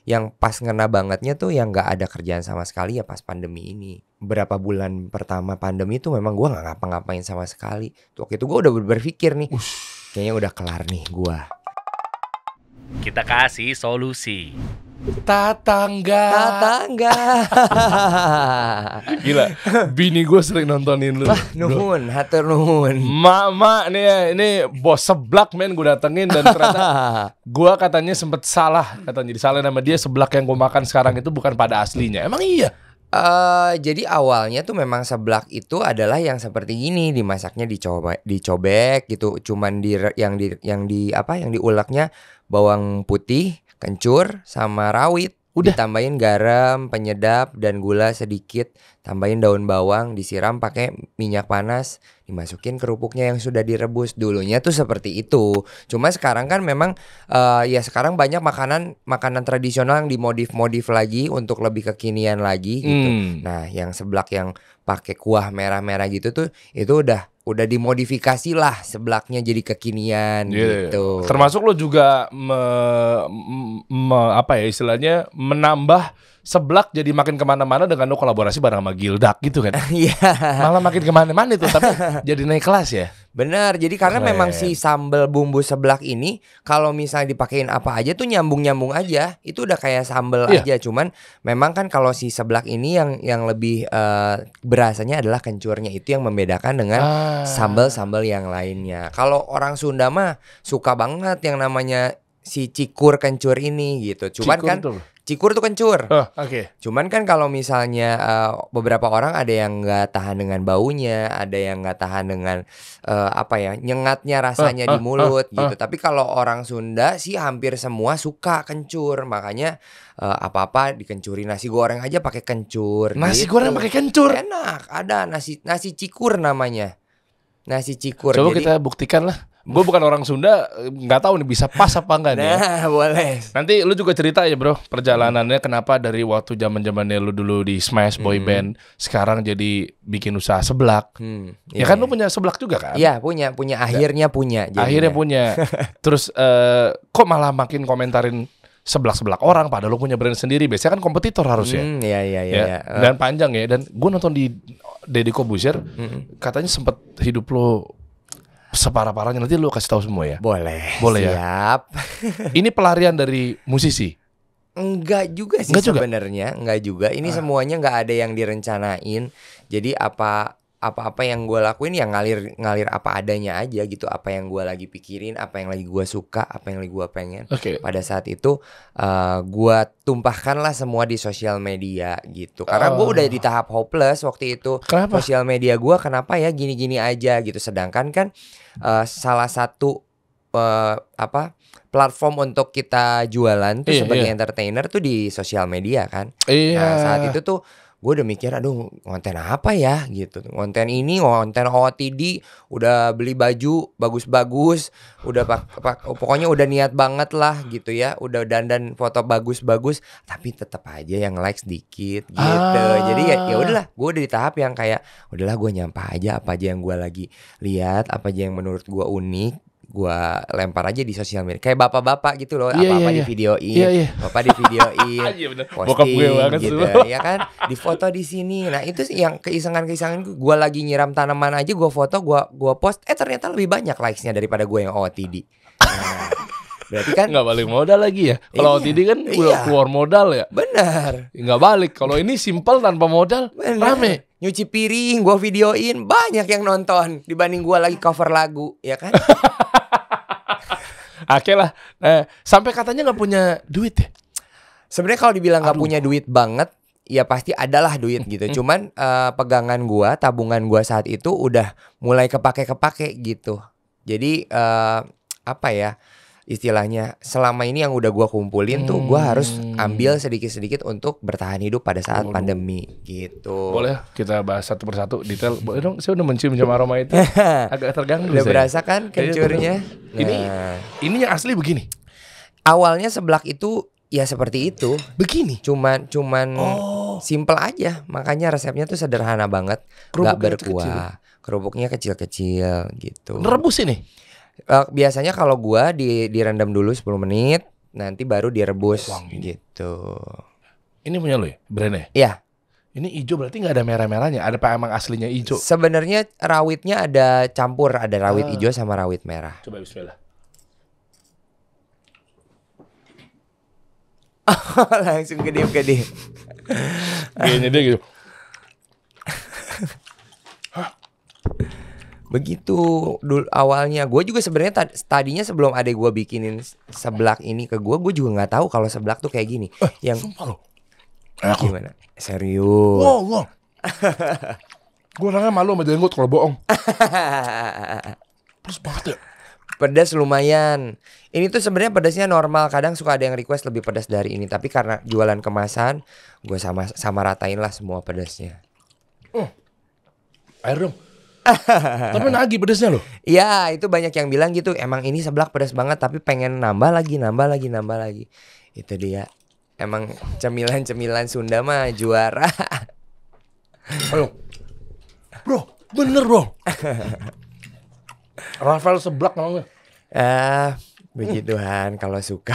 Yang pas ngena bangetnya tuh yang nggak ada kerjaan sama sekali ya pas pandemi ini. Berapa bulan pertama pandemi tuh memang gua nggak ngapa-ngapain sama sekali. Waktu itu gua udah berpikir nih, kayaknya udah kelar nih gua. Kita kasih solusi. Tatangga. Gila, bini gue sering nontonin lu. Nuhun, hatur nuhun. Mak nih ya, ini bos seblak men gue datengin dan ternyata gue katanya sempet salah, katanya disalahin sama dia. Seblak yang gue makan sekarang itu bukan pada aslinya. Emang iya? Jadi awalnya tuh memang seblak itu adalah yang seperti gini, dimasaknya dicobek gitu, cuman yang diuleknya bawang putih, kencur sama rawit. Udah. Ditambahin garam, penyedap dan gula sedikit, tambahin daun bawang, disiram pakai minyak panas, dimasukin kerupuknya yang sudah direbus. Dulunya tuh seperti itu. Cuma sekarang kan memang ya sekarang banyak makanan tradisional yang dimodif lagi untuk lebih kekinian lagi gitu. Nah, yang seblak yang pakai kuah merah-merah gitu tuh itu udah dimodifikasi lah seblaknya jadi kekinian gitu. Termasuk lo juga istilahnya menambah seblak jadi makin kemana-mana dengan lo kolaborasi bareng sama Gildak gitu kan. Iya. Malah makin kemana-mana itu, tapi jadi naik kelas ya. Benar, jadi karena memang si sambal bumbu seblak ini kalau misalnya dipakein apa aja tuh nyambung aja, itu udah kayak sambal aja. Cuman memang kan kalau si seblak ini yang lebih berasanya adalah kencurnya, itu yang membedakan dengan sambal-sambal yang lainnya. Kalau orang Sunda mah suka banget yang namanya si cikur kencur ini gitu. Cuman cikur tuh kencur. Cuman kan kalau misalnya beberapa orang ada yang nggak tahan dengan baunya, ada yang nggak tahan dengan nyengatnya rasanya di mulut gitu. Tapi kalau orang Sunda sih hampir semua suka kencur, makanya apa-apa dikencuri. Nasi goreng aja pakai kencur. Nasi gitu. goreng pakai kencur. Enak, ada nasi cikur namanya. Nasi cikur. Coba kita buktikan lah. Gue bukan orang Sunda, nggak tahu nih bisa pas apa enggak nih. Nah, boleh. Nanti lu juga cerita ya bro, perjalanannya kenapa dari waktu zaman-zamannya lu dulu di Smash Boy Band, sekarang jadi bikin usaha seblak. Ya kan lu punya seblak juga kan? Iya, punya. Akhirnya punya. Jadinya. Akhirnya punya. Terus kok malah makin komentarin seblak orang padahal lu punya brand sendiri. Biasanya kan kompetitor harusnya. Iya. Dan panjang ya. Dan gue nonton di Deddy Corbuzier, katanya sempet hidup lu separah-parahnya. Nanti lu kasih tahu semua ya. Boleh siap. Ya. Ini pelarian dari musisi? Enggak juga sih sebenarnya. Enggak juga. Ini semuanya enggak ada yang direncanain. Jadi apa yang gue lakuin ya ngalir apa adanya aja gitu. Apa yang gue lagi pikirin, apa yang lagi gue suka, apa yang lagi gue pengen. Pada saat itu gue tumpahkan lah semua di sosial media gitu. Karena gue udah di tahap hopeless waktu itu. Kenapa? Sosial media gue kenapa ya gini-gini aja gitu. Sedangkan kan salah satu platform untuk kita jualan tuh sebagai entertainer tuh di sosial media kan. Nah saat itu tuh gue udah mikir, aduh konten apa ya gitu. Konten OOTD, udah beli baju bagus-bagus, udah pokoknya udah niat banget lah gitu ya. Udah dandan foto bagus-bagus, tapi tetap aja yang like sedikit gitu. Jadi ya udahlah, gue udah di tahap yang kayak udahlah gue nyampah aja apa aja yang gue lagi lihat, apa aja yang menurut gue unik, gue lempar aja di sosial media. Kayak bapak-bapak gitu loh, apa-apa di videoin, bapak di videoin, posting gitu, ya kan, di foto di sini. Nah itu yang keisengan gue lagi nyiram tanaman aja, gue foto, gue post, ternyata lebih banyak likesnya daripada gue yang OOTD. Nah, berarti kan nggak balik modal lagi ya. Kalau OOTD kan keluar modal ya. Benar. Nggak balik. Kalau ini simple tanpa modal, rame. Nyuci piring, gue videoin, banyak yang nonton dibanding gue lagi cover lagu, ya kan? Oke lah. Sampai katanya nggak punya duit ya? Sebenarnya kalau dibilang nggak punya duit banget, ya pasti adalah duit gitu. Cuman pegangan gua, tabungan gua saat itu udah mulai kepake gitu. Jadi istilahnya selama ini yang udah gua kumpulin tuh gua harus ambil sedikit-sedikit untuk bertahan hidup pada saat pandemi gitu. Boleh kita bahas satu persatu detail. Boleh dong, saya udah mencium aroma itu. Agak terganggu. Udah berasa kan kencurnya? Ini yang asli begini. Awalnya seblak itu ya seperti itu. Begini. Cuman simple aja. Makanya resepnya tuh sederhana banget. Gak berkuah. Kerupuknya kecil-kecil gitu. Rebus ini? Biasanya kalau gua direndam dulu 10 menit, nanti baru direbus gitu. Ini punya lo ya, brandnya? Iya. Ini hijau berarti nggak ada merah-merahnya. Ada apa emang aslinya hijau? Sebenarnya rawitnya ada campur, ada rawit hijau sama rawit merah. Coba bismillah. Langsung gede. Kayaknya dia gitu. Begitu dulu awalnya. Gue juga sebenarnya tadinya sebelum adek gue bikinin seblak ini ke gue juga nggak tahu kalau seblak tuh kayak gini. Yang sumpah lo. Gimana? Serius? Wow. Gue orangnya malu sama jenggot kalau bohong. Pedas banget ya. Pedas lumayan. Ini tuh sebenarnya pedasnya normal. Kadang suka ada yang request lebih pedas dari ini. Tapi karena jualan kemasan, gue sama ratain lah semua pedasnya. Air dong. Tapi nagih pedasnya loh. Iya, itu banyak yang bilang gitu. Emang ini seblak pedas banget, tapi pengen nambah lagi. Itu dia. Emang cemilan Sunda mah juara. Ayo, bro, bener bro. Rafael seblak namanya. Begituan kalau suka.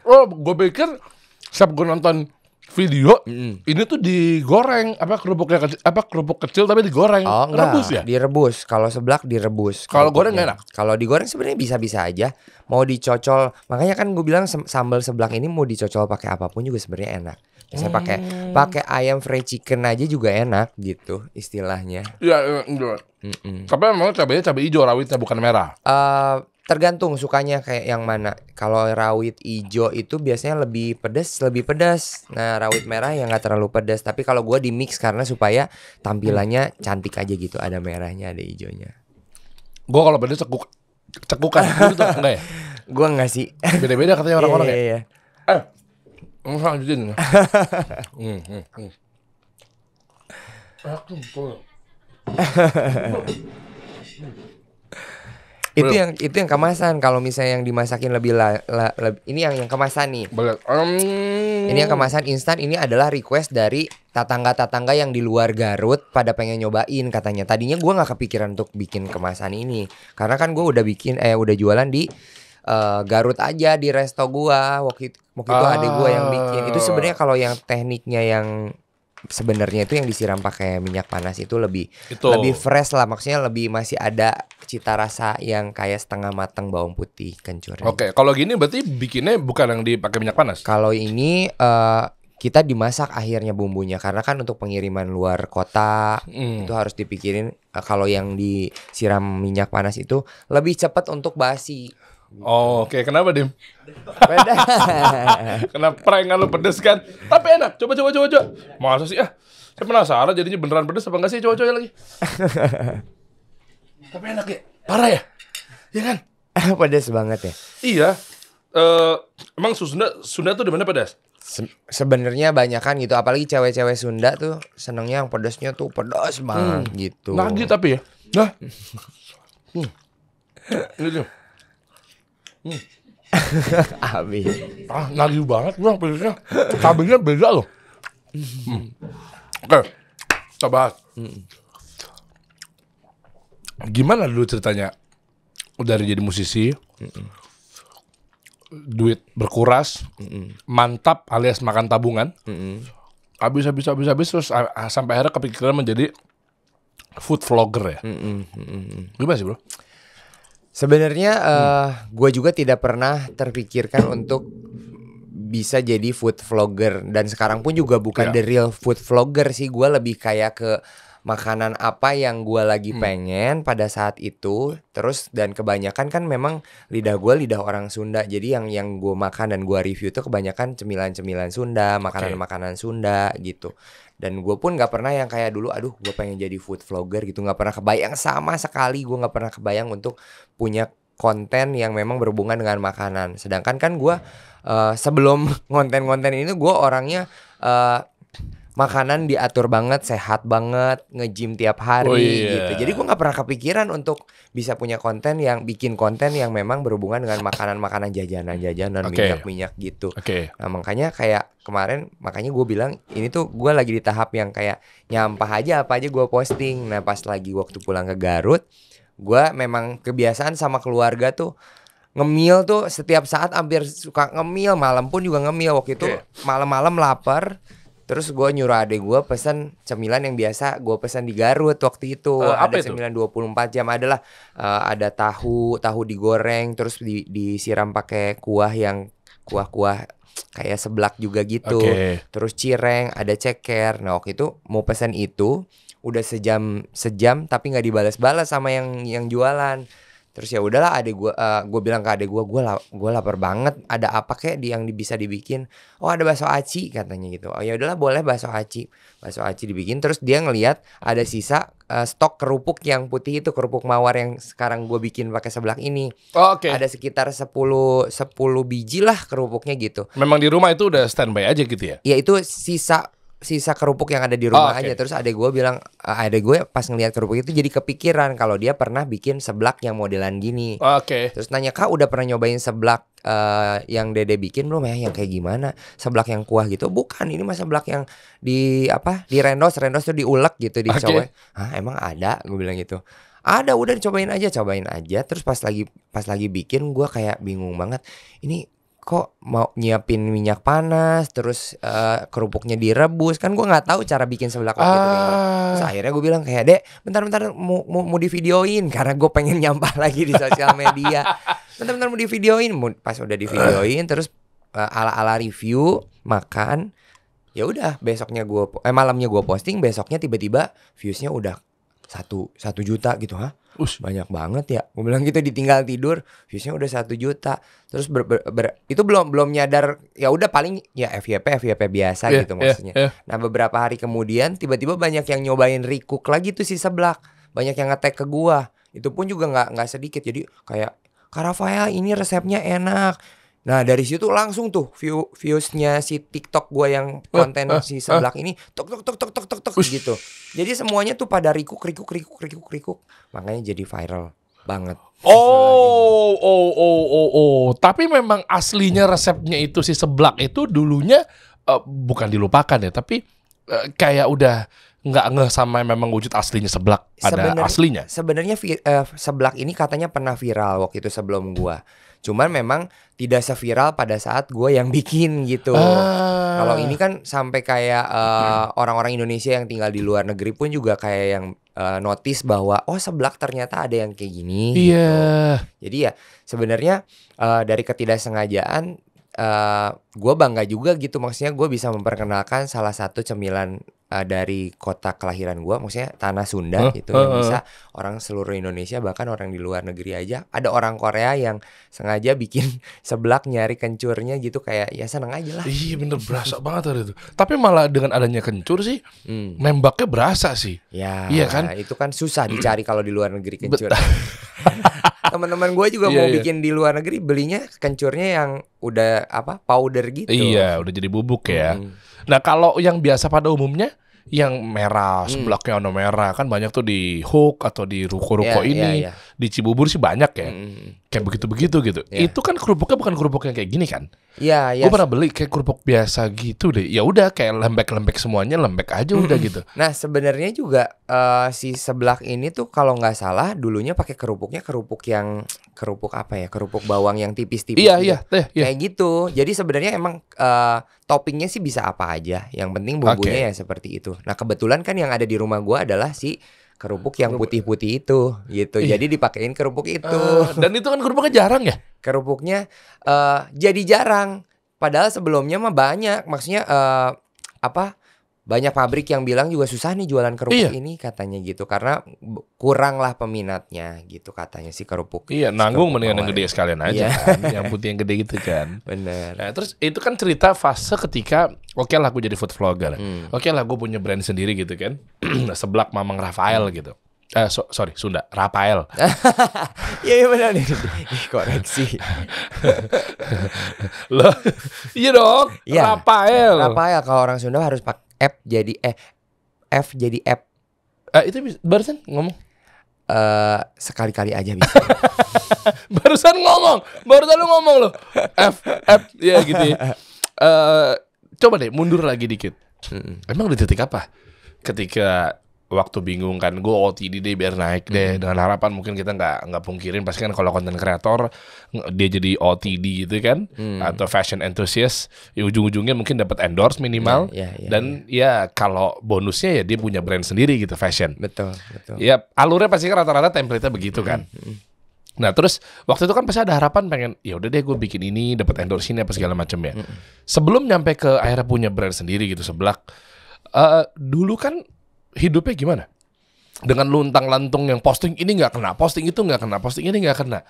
Oh, gue pikir setiap gue nonton video ini tuh digoreng kerupuk kecil tapi digoreng. Oh enggak, rebus ya? Direbus. Kalau seblak direbus. Kalau goreng nggak enak. Kalau digoreng sebenarnya bisa-bisa aja. Mau dicocol, makanya kan gue bilang sambal seblak ini mau dicocol pakai apapun juga sebenarnya enak. Misalnya pakai ayam fried chicken aja juga enak gitu istilahnya. Iya. Tapi memang cabenya cabai hijau rawitnya bukan merah. Tergantung sukanya kayak yang mana. Kalau rawit ijo itu biasanya lebih pedas. Nah rawit merah yang nggak terlalu pedas. Tapi kalau gue di mix karena supaya tampilannya cantik aja gitu. Ada merahnya, ada ijonya. Gue kalau pedas cekukan gitu enggak ya? Gue nggak sih. Beda-beda katanya orang-orang ya. Iya. Lanjutin. Itu yang kemasan. Kalau misalnya yang dimasakin lebih ini yang kemasan nih. Ini yang kemasan instan. Ini adalah request dari tetangga-tetangga yang di luar Garut pada pengen nyobain katanya. Tadinya gue nggak kepikiran untuk bikin kemasan ini karena kan gue udah jualan di Garut aja di resto gue. Waktu itu adek gue yang bikin. Itu sebenarnya kalau yang tekniknya yang sebenarnya itu yang disiram pakai minyak panas itu lebih fresh lah, maksudnya lebih masih ada cita rasa yang kayak setengah matang bawang putih kencur. Oke, kalau gini berarti bikinnya bukan yang dipakai minyak panas. Kalau ini kita dimasak akhirnya bumbunya karena kan untuk pengiriman luar kota itu harus dipikirin. Kalau yang disiram minyak panas itu lebih cepat untuk basi. Oh, oke. Kenapa, Dim? Beda. Kenapa prank lu pedes kan? Tapi enak. Coba. Masa sih? Saya penasaran jadinya beneran pedes apa enggak sih? Coba lagi. Tapi enak ya? Parah ya? Iya kan? Pedas banget ya? Iya. Emang Sunda tuh di mana pedas? Sebenarnya banyakan gitu, apalagi cewek-cewek Sunda tuh senengnya yang pedasnya tuh pedas banget gitu. Nagih tapi ya. Nah. Gitu. Habis. Nagih banget bang pedasnya. Cabenya beda loh. Oke, kita bahas. Gimana dulu ceritanya dari jadi musisi, duit berkuras, mantap alias makan tabungan, habis terus sampai akhirnya kepikiran menjadi food vlogger ya. Gimana sih bro? Sebenarnya gue juga tidak pernah terpikirkan untuk bisa jadi food vlogger. Dan sekarang pun juga bukan the real food vlogger sih. Gue lebih kayak ke makanan apa yang gue lagi pengen pada saat itu. Terus dan kebanyakan kan memang lidah gue lidah orang Sunda. Jadi yang gue makan dan gue review tuh kebanyakan cemilan-cemilan Sunda, makanan-makanan Sunda gitu. Dan gue pun gak pernah yang kayak dulu, aduh gue pengen jadi food vlogger gitu. Gak pernah kebayang sama sekali. Gue gak pernah kebayang untuk punya konten yang memang berhubungan dengan makanan. Sedangkan kan gue sebelum konten-konten ini gue orangnya makanan diatur banget, sehat banget, nge-gym tiap hari gitu. Jadi gue gak pernah kepikiran untuk bisa punya konten bikin konten yang memang berhubungan dengan makanan-makanan jajanan minyak-minyak gitu. Nah makanya kayak kemarin, makanya gue bilang ini tuh gue lagi di tahap yang kayak nyampah aja apa aja gue posting. Nah pas lagi waktu pulang ke Garut, gue memang kebiasaan sama keluarga tuh ngemil tuh setiap saat, hampir suka ngemil, malam pun juga ngemil. Waktu itu malam-malam lapar, terus gue nyuruh adek gue pesen cemilan yang biasa gue pesan di Garut waktu itu. Ada cemilan 24 jam, adalah ada tahu digoreng, terus disiram pakai kuah kayak seblak juga gitu. Terus cireng, ada ceker. Nah waktu itu mau pesan itu udah sejam tapi nggak dibalas-balas sama yang jualan. Terus ya udahlah, gue bilang ke adek gue lapar banget, ada apa kek yang bisa dibikin? Oh ada bakso aci katanya gitu. Oh ya udahlah boleh bakso aci dibikin. Terus dia ngelihat ada sisa stok kerupuk yang putih itu, kerupuk mawar yang sekarang gue bikin pakai seblak ini. Ada sekitar 10 biji lah kerupuknya gitu. Memang di rumah itu udah standby aja gitu ya? Ya itu sisa kerupuk yang ada di rumah aja. Terus adek gue bilang, adek gue pas ngelihat kerupuk itu jadi kepikiran kalau dia pernah bikin seblak yang modelan gini. Terus nanya, Kak udah pernah nyobain seblak yang Dede bikin belum ya? Yang kayak gimana? Seblak yang kuah gitu? Bukan, ini mah seblak yang di rendos tuh diulek gitu, dicowek. Emang ada? Gue bilang gitu. Ada, udah cobain aja. Terus pas lagi bikin gue kayak bingung banget. Ini kok mau nyiapin minyak panas, terus kerupuknya direbus, kan gue nggak tahu cara bikin seblak waktu itu. Terus akhirnya gue bilang kayak, Dek, bentar mau divideoin karena gue pengen nyampah lagi di sosial media. Bentar mau divideoin. Pas udah divideoin, terus ala review makan. Ya udah, malamnya gue posting, besoknya tiba-tiba viewsnya udah 1 juta gitu. Banyak banget ya. Gue bilang gitu, ditinggal tidur viewsnya udah 1 juta. Terus itu belum nyadar, ya udah paling ya FYP biasa gitu maksudnya. Nah beberapa hari kemudian tiba-tiba banyak yang nyobain recook lagi tuh si seblak. Banyak yang nge-tag ke gua. Itu pun juga nggak sedikit. Jadi kayak, Kak Rafael ini resepnya enak. Nah dari situ langsung tuh viewsnya si TikTok gue yang konten si seblak ini tok gitu. Jadi semuanya tuh pada recook. Makanya jadi viral banget. Tapi memang aslinya resepnya itu si seblak itu dulunya bukan dilupakan ya, tapi kayak udah nggak ngeh sama memang wujud aslinya seblak pada aslinya. Sebenarnya seblak ini katanya pernah viral waktu itu sebelum gua. Cuman memang tidak seviral pada saat gue yang bikin gitu. Kalau ini kan sampai kayak orang-orang Indonesia yang tinggal di luar negeri pun juga kayak yang notice bahwa seblak ternyata ada yang kayak gini. Gitu. Jadi ya sebenarnya dari ketidaksengajaan gue bangga juga gitu. Maksudnya gue bisa memperkenalkan salah satu cemilan dari kota kelahiran gue, maksudnya tanah Sunda gitu, yang bisa orang seluruh Indonesia, bahkan orang di luar negeri aja. Ada orang Korea yang sengaja bikin seblak, nyari kencurnya gitu, kayak ya seneng aja lah. Iya bener, berasa banget hari itu. Tapi malah dengan adanya kencur sih nembaknya berasa sih. Ya iya kan? Itu kan susah dicari kalau di luar negeri kencur. Teman-teman gue juga mau bikin di luar negeri, belinya kencurnya yang udah powder gitu. Iya, udah jadi bubuk ya. Nah kalau yang biasa pada umumnya, yang merah, seblaknya warna merah, kan banyak tuh di Hook atau di ruko-ruko ini. Di Cibubur sih banyak ya. Kayak begitu-begitu gitu. Itu kan kerupuknya bukan kerupuk yang kayak gini kan? Iya. Gue pernah beli kayak kerupuk biasa gitu deh. Ya udah kayak lembek-lembek semuanya, lembek aja udah gitu. Nah sebenarnya juga si seblak ini tuh kalau nggak salah dulunya pakai kerupuknya kerupuk bawang yang tipis-tipis. Iya. Kayak gitu. Jadi sebenarnya emang toppingnya sih bisa apa aja. Yang penting bumbunya ya seperti itu. Nah kebetulan kan yang ada di rumah gue adalah si kerupuk yang putih-putih itu gitu. Jadi dipakein kerupuk itu. Dan itu kan kerupuknya jarang ya? Kerupuknya jadi jarang. Padahal sebelumnya mah banyak. Maksudnya banyak pabrik yang bilang juga susah nih jualan kerupuk ini katanya gitu, karena kurang lah peminatnya gitu katanya si kerupuk. Iya, nanggung mendingan yang gede sekalian aja kan, yang putih yang gede gitu kan. Bener. Nah, terus itu kan cerita fase ketika oke lah gue jadi food vlogger, oke lah gue punya brand sendiri gitu kan, seblak Mamang Rafael gitu. Sorry, Sunda, Rafael. Iya benar nih. Koreksi. Loh, iya dong, Rafael. Rafael kalau orang Sunda harus pakai F jadi F. Itu barusan ngomong. Sekali-kali aja bisa. Barusan lu ngomong loh. F ya gitu ya. Coba deh mundur lagi dikit. Emang di titik apa? Ketika waktu bingung kan, gue OTD deh biar naik deh, dengan harapan mungkin kita nggak pungkirin pasti kan kalau konten kreator dia jadi OTD gitu kan, atau fashion enthusiast, ya ujung-ujungnya mungkin dapat endorse minimal, dan ya kalau bonusnya ya dia punya brand sendiri gitu fashion. Betul. Ya alurnya pasti kan rata-rata template-nya begitu kan. Nah terus waktu itu kan pasti ada harapan pengen ya udah deh gue bikin ini dapat endorse ini apa segala macam ya. Sebelum nyampe ke akhirnya punya brand sendiri gitu Seblak, dulu kan hidupnya gimana? Dengan luntang-lantung yang posting ini nggak kena, posting itu nggak kena, posting ini nggak kena.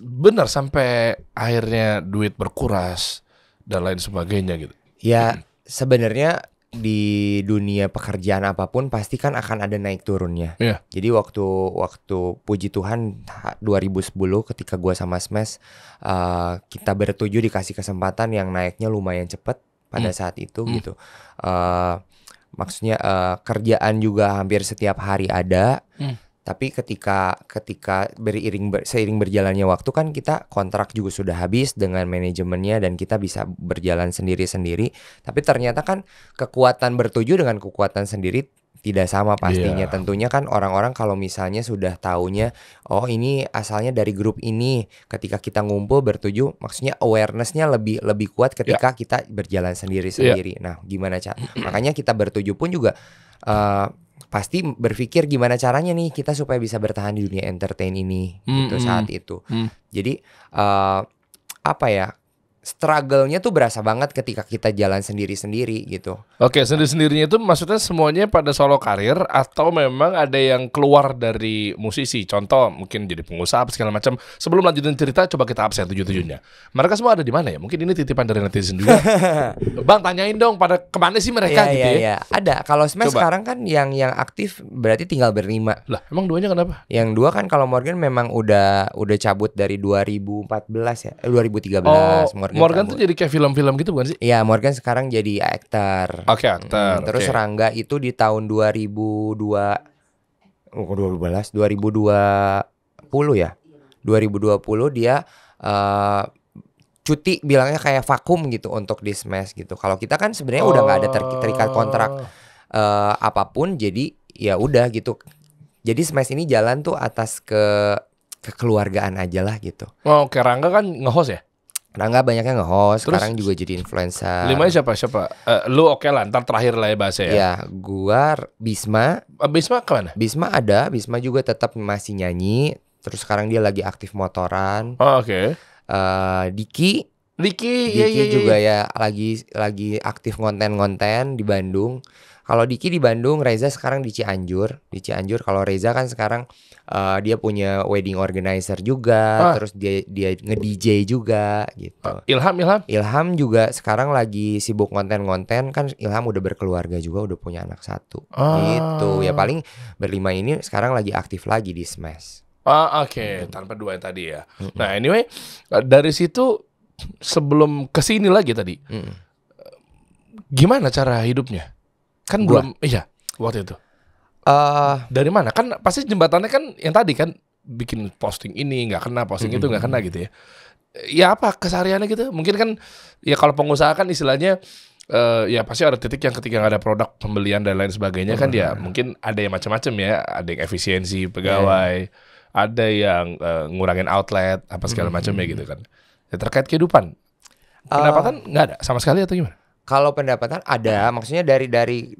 Bener sampai akhirnya duit berkuras dan lain sebagainya gitu. Ya sebenarnya di dunia pekerjaan apapun pasti kan akan ada naik turunnya. Jadi waktu puji Tuhan 2010 ketika gua sama Smash kita bertujuh dikasih kesempatan yang naiknya lumayan cepet pada saat itu gitu. Maksudnya kerjaan juga hampir setiap hari ada. Tapi ketika seiring berjalannya waktu kan kita kontrak juga sudah habis dengan manajemennya dan kita bisa berjalan sendiri-sendiri. Tapi ternyata kan kekuatan bertujuh dengan kekuatan sendiri tidak sama pastinya. Tentunya kan orang-orang kalau misalnya sudah taunya oh ini asalnya dari grup ini, ketika kita ngumpul bertujuh maksudnya awareness-nya lebih kuat ketika kita berjalan sendiri-sendiri. Nah, gimana makanya kita bertujuh pun juga pasti berpikir gimana caranya nih kita supaya bisa bertahan di dunia entertain ini gitu saat itu. Jadi apa ya, struggle-nya tuh berasa banget ketika kita jalan sendiri-sendiri gitu. Oke, sendiri-sendirinya itu maksudnya semuanya pada solo karir atau memang ada yang keluar dari musisi? Contoh mungkin jadi pengusaha segala macam. Sebelum lanjutin cerita coba kita absen tujuh-tujuhnya. Mereka semua ada di mana ya? Mungkin ini titipan dari netizen juga. Bang, tanyain dong pada kemana sih mereka gitu ya? Ada. Kalau Smash sekarang kan yang aktif berarti tinggal berlima. Lah, emang duanya kenapa? Yang dua kan kalau Morgan memang udah cabut dari 2014 ya. 2013 Morgan tuh jadi kayak film-film gitu bukan sih? Iya, Morgan sekarang jadi aktor. Oke, aktor. Terus Rangga itu di tahun 2020 ya. 2020 dia cuti, bilangnya kayak vakum gitu untuk di Smash gitu. Kalau kita kan sebenarnya udah nggak ada terikat kontrak apapun, jadi ya udah gitu. Jadi Smash ini jalan tuh atas kekeluargaan aja lah gitu. Oke, Rangga kan nge-host ya? Rangga banyaknya nge-host, sekarang juga jadi influencer. Limanya siapa? Lu oke lah, ntar terakhir lah ya bahasa ya. Ya, gua Bisma. Bisma kemana? Bisma ada, Bisma juga tetap masih nyanyi. Terus sekarang dia lagi aktif motoran. Oke. Diki juga ya lagi aktif konten-konten di Bandung. Kalau Diki di Bandung, Reza sekarang di Cianjur. Kalau Reza kan sekarang dia punya wedding organizer juga, terus dia nge-DJ juga gitu. Ilham juga sekarang lagi sibuk konten-konten, kan Ilham udah berkeluarga juga, udah punya anak 1. Gitu. Ya paling berlima ini sekarang lagi aktif lagi di Smash. Oke. Tanpa dua yang tadi ya. Nah, anyway, dari situ sebelum kesini lagi tadi, gimana cara hidupnya? Kan belum, waktu itu. Dari mana? Kan pasti jembatannya kan yang tadi kan bikin posting ini nggak kena, posting itu nggak kena gitu ya. Ya apa kesehariannya gitu? Mungkin kan ya kalau pengusaha kan istilahnya ya pasti ada titik yang ketika nggak ada produk pembelian dan lain sebagainya kan ya mungkin ada yang macam-macam ya. Ada yang efisiensi pegawai, ada yang ngurangin outlet apa segala macamnya gitu kan. Ya, terkait kehidupan, pendapatan nggak ada sama sekali atau gimana? Kalau pendapatan ada, maksudnya dari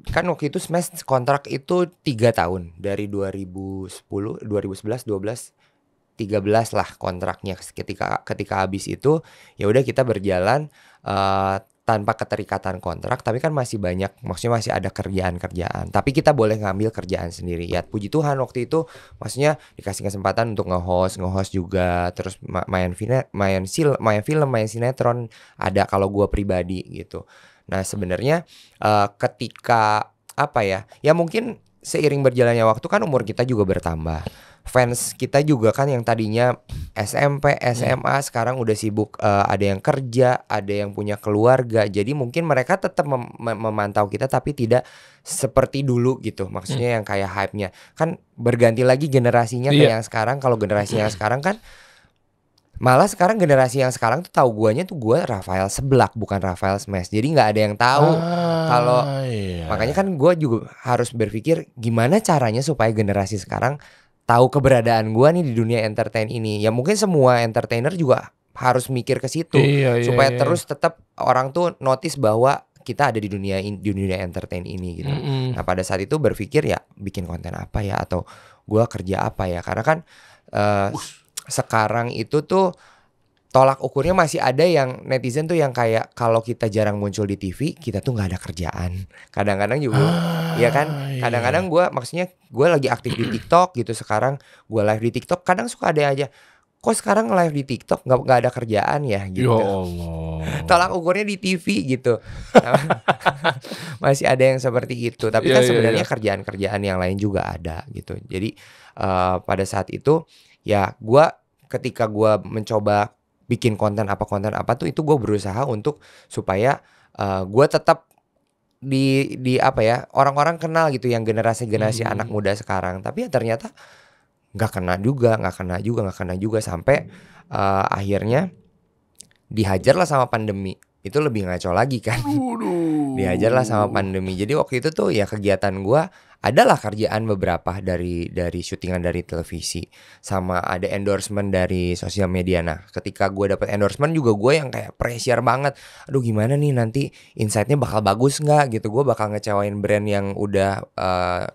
kan waktu itu Smash kontrak itu 3 tahun, dari 2010, 2011, 12, 13 lah kontraknya. Ketika habis itu ya udah kita berjalan tanpa keterikatan kontrak, tapi kan masih banyak, maksudnya masih ada kerjaan. Tapi kita boleh ngambil kerjaan sendiri. Ya puji Tuhan waktu itu maksudnya dikasih kesempatan untuk nge-host juga, terus main film, main sinetron ada kalau gua pribadi gitu. Nah, sebenarnya ketika apa ya mungkin seiring berjalannya waktu kan umur kita juga bertambah. Fans kita juga kan yang tadinya SMP, SMA sekarang udah sibuk, ada yang kerja, ada yang punya keluarga. Jadi mungkin mereka tetap memantau kita tapi tidak seperti dulu gitu. Maksudnya yang kayak hype-nya. Kan berganti lagi generasinya ke yang sekarang. Kalau generasi yang sekarang kan Malah sekarang generasi yang sekarang tuh tahu guanya tuh gue Rafael Seblak bukan Rafael Smash. Jadi nggak ada yang tahu kalau makanya kan gue juga harus berpikir gimana caranya supaya generasi sekarang tahu keberadaan gue nih di dunia entertain ini. Ya mungkin semua entertainer juga harus mikir ke situ supaya terus tetap orang tuh notice bahwa kita ada di dunia entertain ini gitu. Nah pada saat itu berpikir ya bikin konten apa ya atau gue kerja apa ya karena kan sekarang itu tuh tolak ukurnya masih ada yang netizen tuh yang kayak kalau kita jarang muncul di TV kita tuh nggak ada kerjaan. Kadang-kadang juga ya kan kadang-kadang gue maksudnya gue lagi aktif di TikTok gitu sekarang gue live di TikTok kadang suka ada aja kok sekarang live di TikTok nggak ada kerjaan ya gitu. Ya Allah. Tolak ukurnya di TV gitu. Masih ada yang seperti itu tapi kan sebenarnya kerjaan-kerjaan yang lain juga ada gitu. Jadi pada saat itu ya gue ketika gue mencoba bikin konten apa tuh itu gue berusaha untuk supaya gue tetap di apa ya orang-orang kenal gitu yang generasi anak muda sekarang tapi ya ternyata nggak kena juga sampai akhirnya dihajar lah sama pandemi. Itu lebih ngaco lagi kan. Dihajar lah sama pandemi. Jadi waktu itu tuh ya kegiatan gue adalah kerjaan beberapa dari syutingan dari televisi sama ada endorsement dari sosial media. Nah ketika gue dapet endorsement juga gue yang kayak pressure banget. Aduh gimana nih nanti insightnya bakal bagus nggak gitu. Gue bakal ngecewain brand yang udah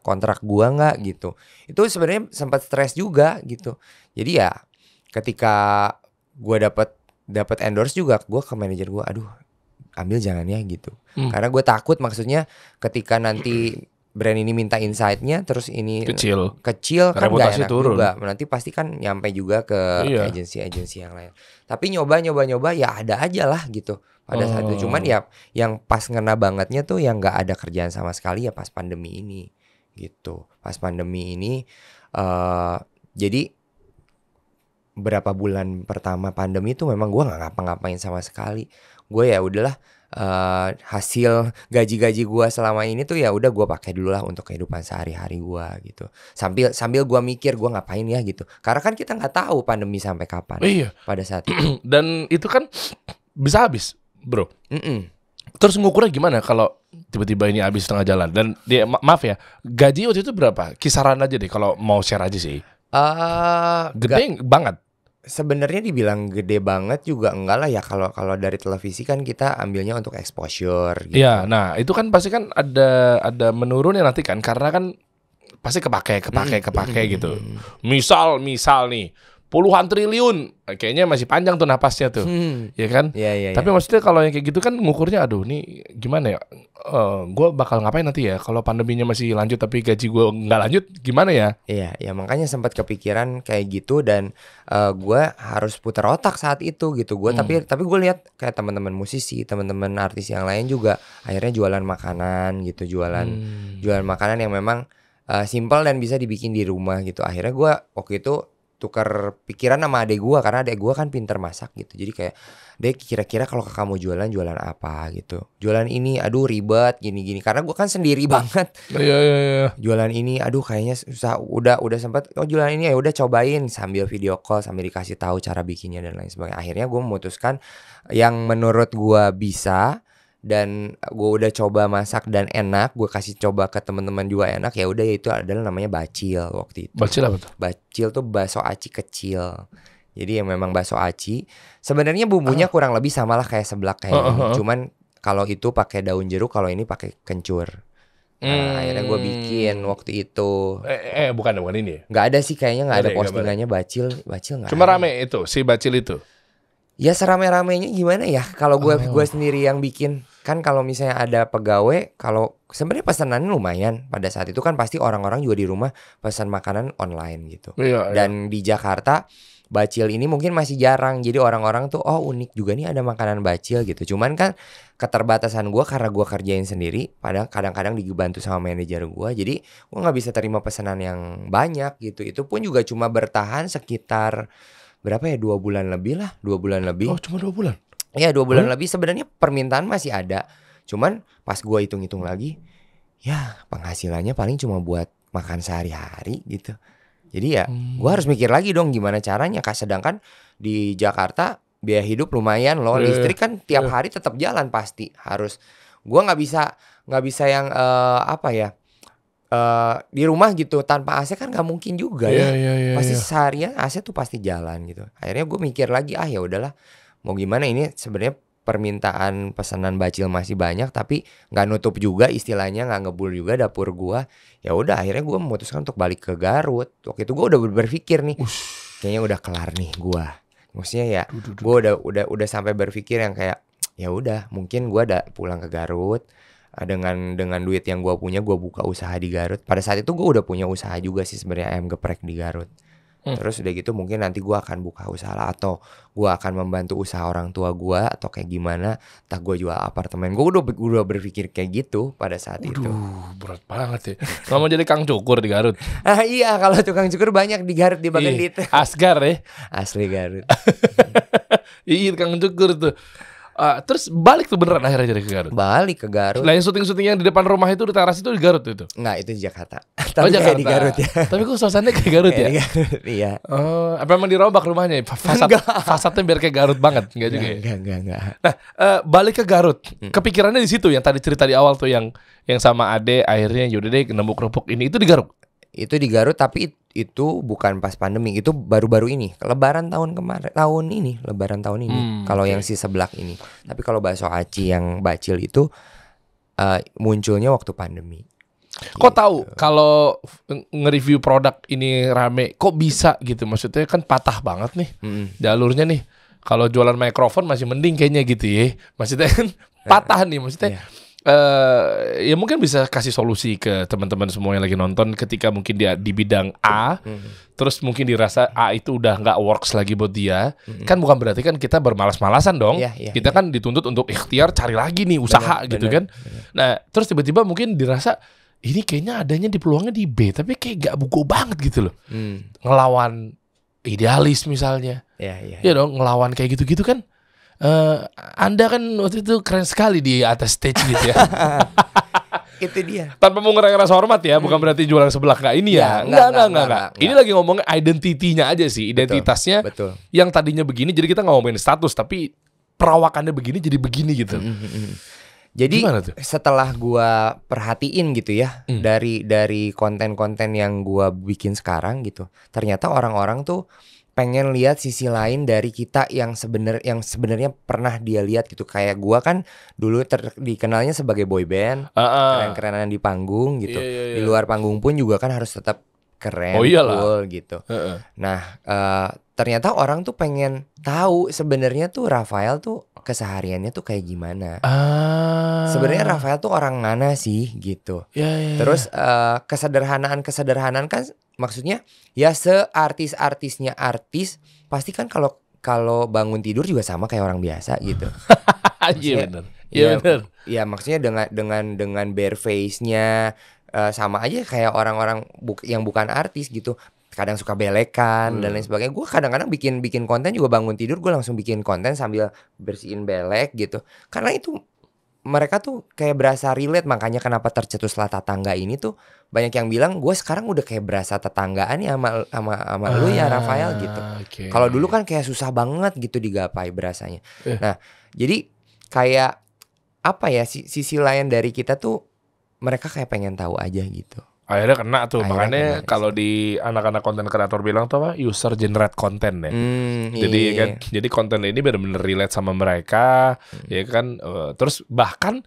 kontrak gue nggak gitu. Itu sebenarnya sempat stres juga gitu. Jadi ya ketika gue dapet endorse juga gue ke manajer gue aduh ambil jangan ya gitu. Karena gue takut maksudnya ketika nanti brand ini minta insight-nya terus ini kecil kan gak enak turun. Juga nanti pasti kan nyampe juga ke agensi-agensi yang lain. Tapi nyoba ya ada aja lah gitu pada saat itu. Cuman ya yang pas ngena bangetnya tuh yang gak ada kerjaan sama sekali ya pas pandemi ini gitu. Pas pandemi ini jadi berapa bulan pertama pandemi itu memang gue gak ngapa-ngapain sama sekali. Gue ya udahlah hasil gaji gue selama ini tuh ya udah gue pakai dulu lah untuk kehidupan sehari-hari gue gitu. Sambil gue mikir gue ngapain ya gitu. Karena kan kita nggak tahu pandemi sampai kapan. Pada saat itu. Dan itu kan bisa habis, bro. Terus ngukurnya gimana kalau tiba-tiba ini habis tengah jalan? Dan dia maaf ya, gaji waktu itu berapa? Kisaran aja deh kalau mau share aja sih. Gede banget. Sebenarnya dibilang gede banget juga enggak lah ya kalau dari televisi kan kita ambilnya untuk exposure gitu. Iya, nah itu kan pasti kan ada menurun ya nanti kan karena kan pasti kepake gitu. Misal nih puluhan triliun, kayaknya masih panjang tuh napasnya tuh, ya kan? Iya. Tapi maksudnya kalau yang kayak gitu kan ngukurnya, aduh, nih gimana ya? Gue bakal ngapain nanti ya? Kalau pandeminya masih lanjut tapi gaji gue nggak lanjut, gimana ya? Iya, ya makanya sempat kepikiran kayak gitu dan gue harus putar otak saat itu gitu. Gue tapi gue lihat kayak teman-teman musisi, teman-teman artis yang lain juga akhirnya jualan makanan gitu, jualan makanan yang memang simpel dan bisa dibikin di rumah gitu. Akhirnya gue waktu itu tukar pikiran sama adek gue karena adek gue kan pinter masak gitu. Jadi kayak dek kira-kira kalau kamu jualan apa gitu. Jualan ini aduh ribet gini-gini karena gue kan sendiri banget. Iya. Jualan ini aduh kayaknya susah. Udah sempat jualan ini ya udah cobain sambil video call sambil dikasih tahu cara bikinnya dan lain sebagainya. Akhirnya gue memutuskan yang menurut gue bisa dan gue udah coba masak dan enak, gue kasih coba ke teman-teman juga enak, ya udah itu adalah namanya bacil waktu itu. Bacil apa tuh? Bacil tuh bakso aci kecil. Jadi yang memang bakso aci. Sebenarnya bumbunya kurang lebih sama lah kayak seblak kayak ini. Cuman kalau itu pakai daun jeruk, kalau ini pakai kencur. Nah, akhirnya gue bikin waktu itu. Bukan ini. Nggak ada sih kayaknya nggak ada postingannya bacil nggak. Cuma rame itu si bacil itu. Ya serame-ramenya gimana ya kalau gue sendiri yang bikin. Kan kalau misalnya ada pegawai, kalau sebenarnya pesanannya lumayan pada saat itu kan pasti orang-orang juga di rumah pesan makanan online gitu. Dan di Jakarta bacil ini mungkin masih jarang. Jadi orang-orang tuh unik juga nih ada makanan bacil gitu. Cuman kan keterbatasan gue karena gue kerjain sendiri, padahal kadang-kadang dibantu sama manajer gue. Jadi gue nggak bisa terima pesanan yang banyak gitu. Itu pun juga cuma bertahan sekitar berapa ya 2 bulan lebih lah, 2 bulan lebih. Oh cuma 2 bulan? Ya 2 bulan lebih. Sebenarnya permintaan masih ada. Cuman pas gue hitung-hitung lagi, ya penghasilannya paling cuma buat makan sehari-hari gitu. Jadi ya gue harus mikir lagi dong gimana caranya. Sedangkan di Jakarta biaya hidup lumayan loh. Listrik kan tiap hari tetap jalan pasti. Harus gue nggak bisa yang di rumah gitu tanpa AC kan nggak mungkin juga ya. Pasti seharian AC tuh pasti jalan gitu. Akhirnya gue mikir lagi, ya udahlah, mau gimana, ini sebenarnya permintaan pesanan bacil masih banyak, tapi nggak nutup juga istilahnya, nggak ngebul juga dapur gua. Ya udah, akhirnya gua memutuskan untuk balik ke Garut. Waktu itu gua udah berpikir nih, kayaknya udah kelar nih gua. Maksudnya ya, gua udah sampai berpikir yang kayak, ya udah, mungkin gua ada pulang ke Garut. Dengan duit yang gua punya, gua buka usaha di Garut. Pada saat itu gua udah punya usaha juga sih sebenarnya, ayam geprek di Garut. Terus udah gitu mungkin nanti gue akan buka usaha atau gue akan membantu usaha orang tua gue atau kayak gimana, entah gue jual apartemen. Gue udah berpikir kayak gitu pada saat itu. Berat banget ya. Nggak mau jadi kang cukur di Garut? Iya, kalau tukang cukur banyak di Garut, di Bagendit. Asgar ya. Asli Garut. Iya, kang cukur tuh. Terus balik tuh beneran akhirnya jadi ke Garut. Balik ke Garut. Lah yang syuting yang di depan rumah itu, di teras itu di Garut itu? Enggak, itu di Jakarta. Tapi Jakarta. di Garut ya. Tapi kok suasananya kayak Garut ya? Iya. Apa emang dirobak rumahnya? Fasadnya biar kayak Garut banget? Enggak juga ya? Enggak. Nah, balik ke Garut. Kepikirannya di situ yang tadi cerita di awal tuh yang sama Ade akhirnya yaudah deh nemu kerupuk ini, itu di Garut. Itu di Garut, tapi itu bukan pas pandemi, itu baru-baru ini, Lebaran tahun ini. Kalau yang si seblak ini. Tapi kalau bakso aci yang bacil itu munculnya waktu pandemi. Kok tahu kalau nge-review produk ini rame, kok bisa gitu? Maksudnya kan patah banget nih jalurnya nih. Kalau jualan mikrofon masih mending kayaknya gitu ya. Maksudnya kan patah nih, maksudnya. Ya mungkin bisa kasih solusi ke teman-teman semua yang lagi nonton, ketika mungkin dia di bidang A, terus mungkin dirasa A itu udah nggak works lagi buat dia, kan bukan berarti kan kita bermalas-malasan dong. Kita kan dituntut untuk ikhtiar cari lagi nih usaha gitu kan. Nah terus tiba-tiba mungkin dirasa ini kayaknya adanya di peluangnya di B, tapi kayak gak bugo banget gitu loh. Ngelawan idealis misalnya, ya dong, ngelawan kayak gitu-gitu kan. Anda kan waktu itu keren sekali di atas stage gitu ya. Itu dia. Tanpa mau ngerasa hormat ya, bukan berarti jualan sebelah nggak ini ya. Enggak. Ini lagi ngomongin identitinya aja sih, identitasnya. Betul. Yang tadinya begini, jadi kita nggak ngomongin status, tapi perawakannya begini jadi begini gitu. Jadi setelah gua perhatiin gitu ya, dari konten-konten yang gua bikin sekarang gitu, ternyata orang-orang tuh pengen lihat sisi lain dari kita yang sebenarnya pernah dia lihat gitu. Kayak gua kan dulu dikenalnya sebagai boy band, keren-kerenan di panggung gitu. Di luar panggung pun juga kan harus tetap keren, cool gitu. Nah, ternyata orang tuh pengen tahu sebenarnya tuh Rafael tuh kesehariannya tuh kayak gimana. Sebenarnya Rafael tuh orang mana sih gitu. Terus kesederhanaan kan maksudnya ya seartis-artisnya artis pasti kan kalau bangun tidur juga sama kayak orang biasa gitu. Iya benar. Ya maksudnya dengan bare face-nya sama aja kayak orang-orang yang bukan artis gitu. Kadang suka belekan dan lain sebagainya. Gue kadang-kadang bikin konten juga bangun tidur gue langsung bikin konten sambil bersihin belek gitu. Karena itu mereka tuh kayak berasa relate, makanya kenapa Tercetuslah Tetangga ini tuh banyak yang bilang gue sekarang udah kayak berasa tetanggaan ya sama lu ya Rafael gitu. Kalau dulu kan kayak susah banget gitu digapai berasanya. Nah jadi kayak apa ya, sisi lain dari kita tuh mereka kayak pengen tahu aja gitu. Akhirnya kena tuh, makanya kalau di anak-anak konten kreator bilang tuh apa, user generate content ya. Jadi konten ini benar-benar relate sama mereka, ya kan. Terus bahkan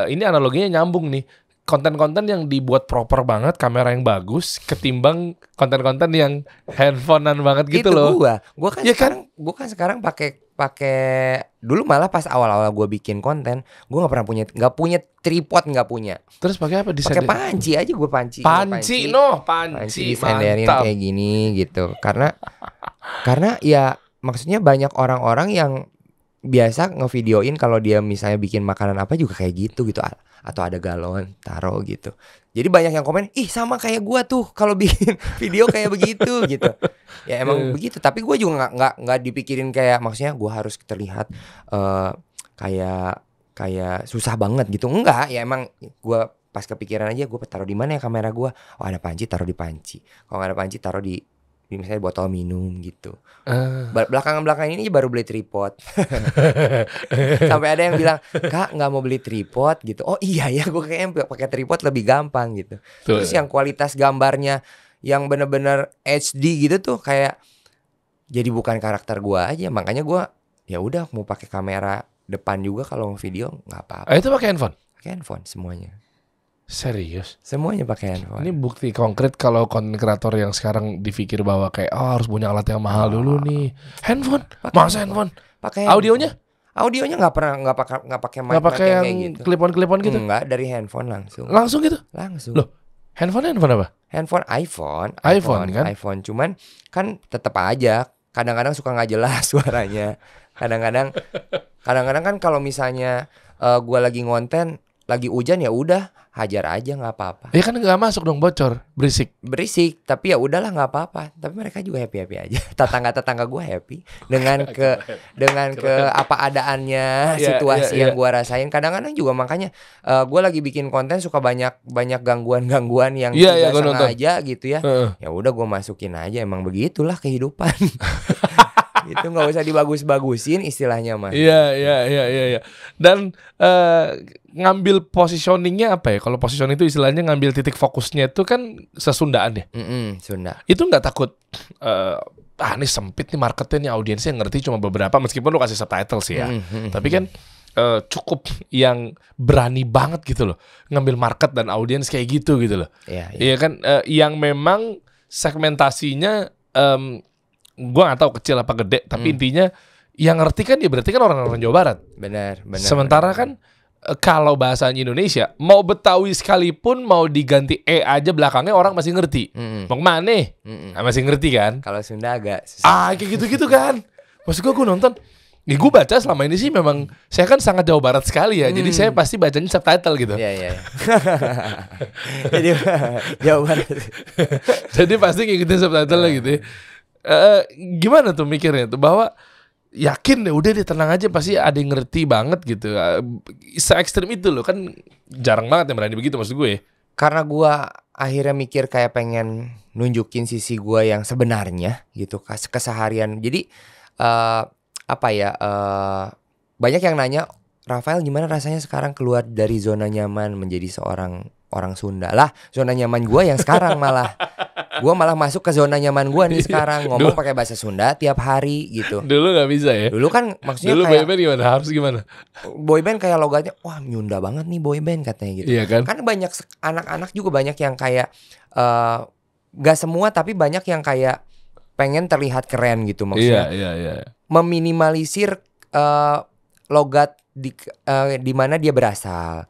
ini analoginya nyambung nih. Konten-konten yang dibuat proper banget, kamera yang bagus, ketimbang konten-konten yang handphonean banget gitu loh. Gue kan sekarang pakai dulu malah pas awal-awal gue bikin konten, gue nggak punya tripod, nggak punya. Terus pakai apa? Pakai panci aja gue panci senderin kayak gini gitu. Karena ya maksudnya banyak orang-orang yang biasa ngevideoin kalau dia misalnya bikin makanan apa juga kayak gitu atau ada galon taruh gitu. Jadi banyak yang komen, ih sama kayak gua tuh kalau bikin video kayak begitu gitu. Ya emang begitu. Tapi gua juga nggak dipikirin kayak maksudnya gua harus terlihat kayak susah banget gitu. Enggak, ya emang gua pas kepikiran aja gue taruh di mana ya kamera gue. Oh ada panci, taruh di panci. Kalau nggak ada panci taruh di misalnya botol minum gitu. Belakangan ini baru beli tripod. Sampai ada yang bilang, "Kak, nggak mau beli tripod gitu." Oh iya ya, gue kayaknya pakai tripod lebih gampang gitu. Terus yang kualitas gambarnya yang bener-bener HD gitu tuh kayak jadi bukan karakter gue aja. Makanya gue ya udah mau pakai kamera depan juga kalau mau video nggak apa-apa. Itu pakai handphone? Pakai handphone semuanya. Serius? Semuanya pakai handphone. Ini bukti konkret kalau konten kreator yang sekarang dipikir bahwa kayak harus punya alat yang mahal dulu nih. Handphone? Masa handphone? Pakai audionya? Audionya nggak pakai mic yang gitu. Klipon gitu? Enggak, dari handphone langsung. Langsung gitu? Langsung. Loh, handphone apa? Handphone iPhone kan? iPhone, cuman kan tetap aja kadang-kadang suka nggak jelas suaranya. Kadang-kadang kan kalau misalnya gue lagi ngonten, lagi hujan ya udah hajar aja nggak apa-apa. Ya kan nggak masuk dong, bocor, berisik. Tapi ya udahlah nggak apa-apa. Tapi mereka juga happy aja. Tetangga gue happy dengan apa adaannya situasi yang gue rasain. Kadang-kadang juga makanya gue lagi bikin konten suka banyak gangguan yang tidak sengaja gitu ya. Ya udah gue masukin aja. Emang begitulah kehidupan. Itu nggak usah dibagus-bagusin istilahnya mas. Iya. Dan ngambil positioningnya apa ya? Kalau positioning itu istilahnya ngambil titik fokusnya itu kan sesundaan ya. Sunda. Itu nggak takut? Ini sempit nih marketnya nih, audiensnya ngerti cuma beberapa. Meskipun lu kasih subtitle sih ya. Tapi kan cukup yang berani banget gitu loh ngambil market dan audiens kayak gitu loh. Iya kan yang memang segmentasinya gue nggak tahu kecil apa gede, tapi intinya yang ngerti kan dia berarti kan orang-orang Jawa Barat. Benar. Sementara kan kalau bahasanya Indonesia mau Betawi sekalipun mau diganti aja belakangnya orang masih ngerti. Mau kemana? Masih ngerti kan? Kalau Sunda agak susah. Kayak gitu kan. Maksud gue nonton. Gue baca selama ini sih memang saya kan sangat Jawa Barat sekali ya. Jadi saya pasti bacanya subtitle gitu. Iya. Jadi Jawa Barat. Jadi pasti ngikutin subtitle gitu. Gimana tuh mikirnya tuh bahwa yakin deh udah tenang aja pasti ada yang ngerti banget gitu. Se-ekstrim itu loh kan jarang banget yang berani begitu maksud gue. Karena gue akhirnya mikir kayak pengen nunjukin sisi gue yang sebenarnya gitu keseharian. Jadi banyak yang nanya, Rafael gimana rasanya sekarang keluar dari zona nyaman menjadi seorang orang Sunda. Lah zona nyaman gue yang sekarang malah gue malah masuk ke zona nyaman gue nih sekarang. Ngomong pakai bahasa Sunda tiap hari gitu. Dulu gak bisa ya? Dulu kan maksudnya dulu kayak boyband gimana? Harus gimana? Boyband kayak logatnya, wah nyunda banget nih boyband katanya gitu. Iya kan? Kan banyak anak-anak juga banyak yang kayak gak semua tapi banyak yang kayak pengen terlihat keren gitu maksudnya. Iya. Meminimalisir logat di mana dia berasal.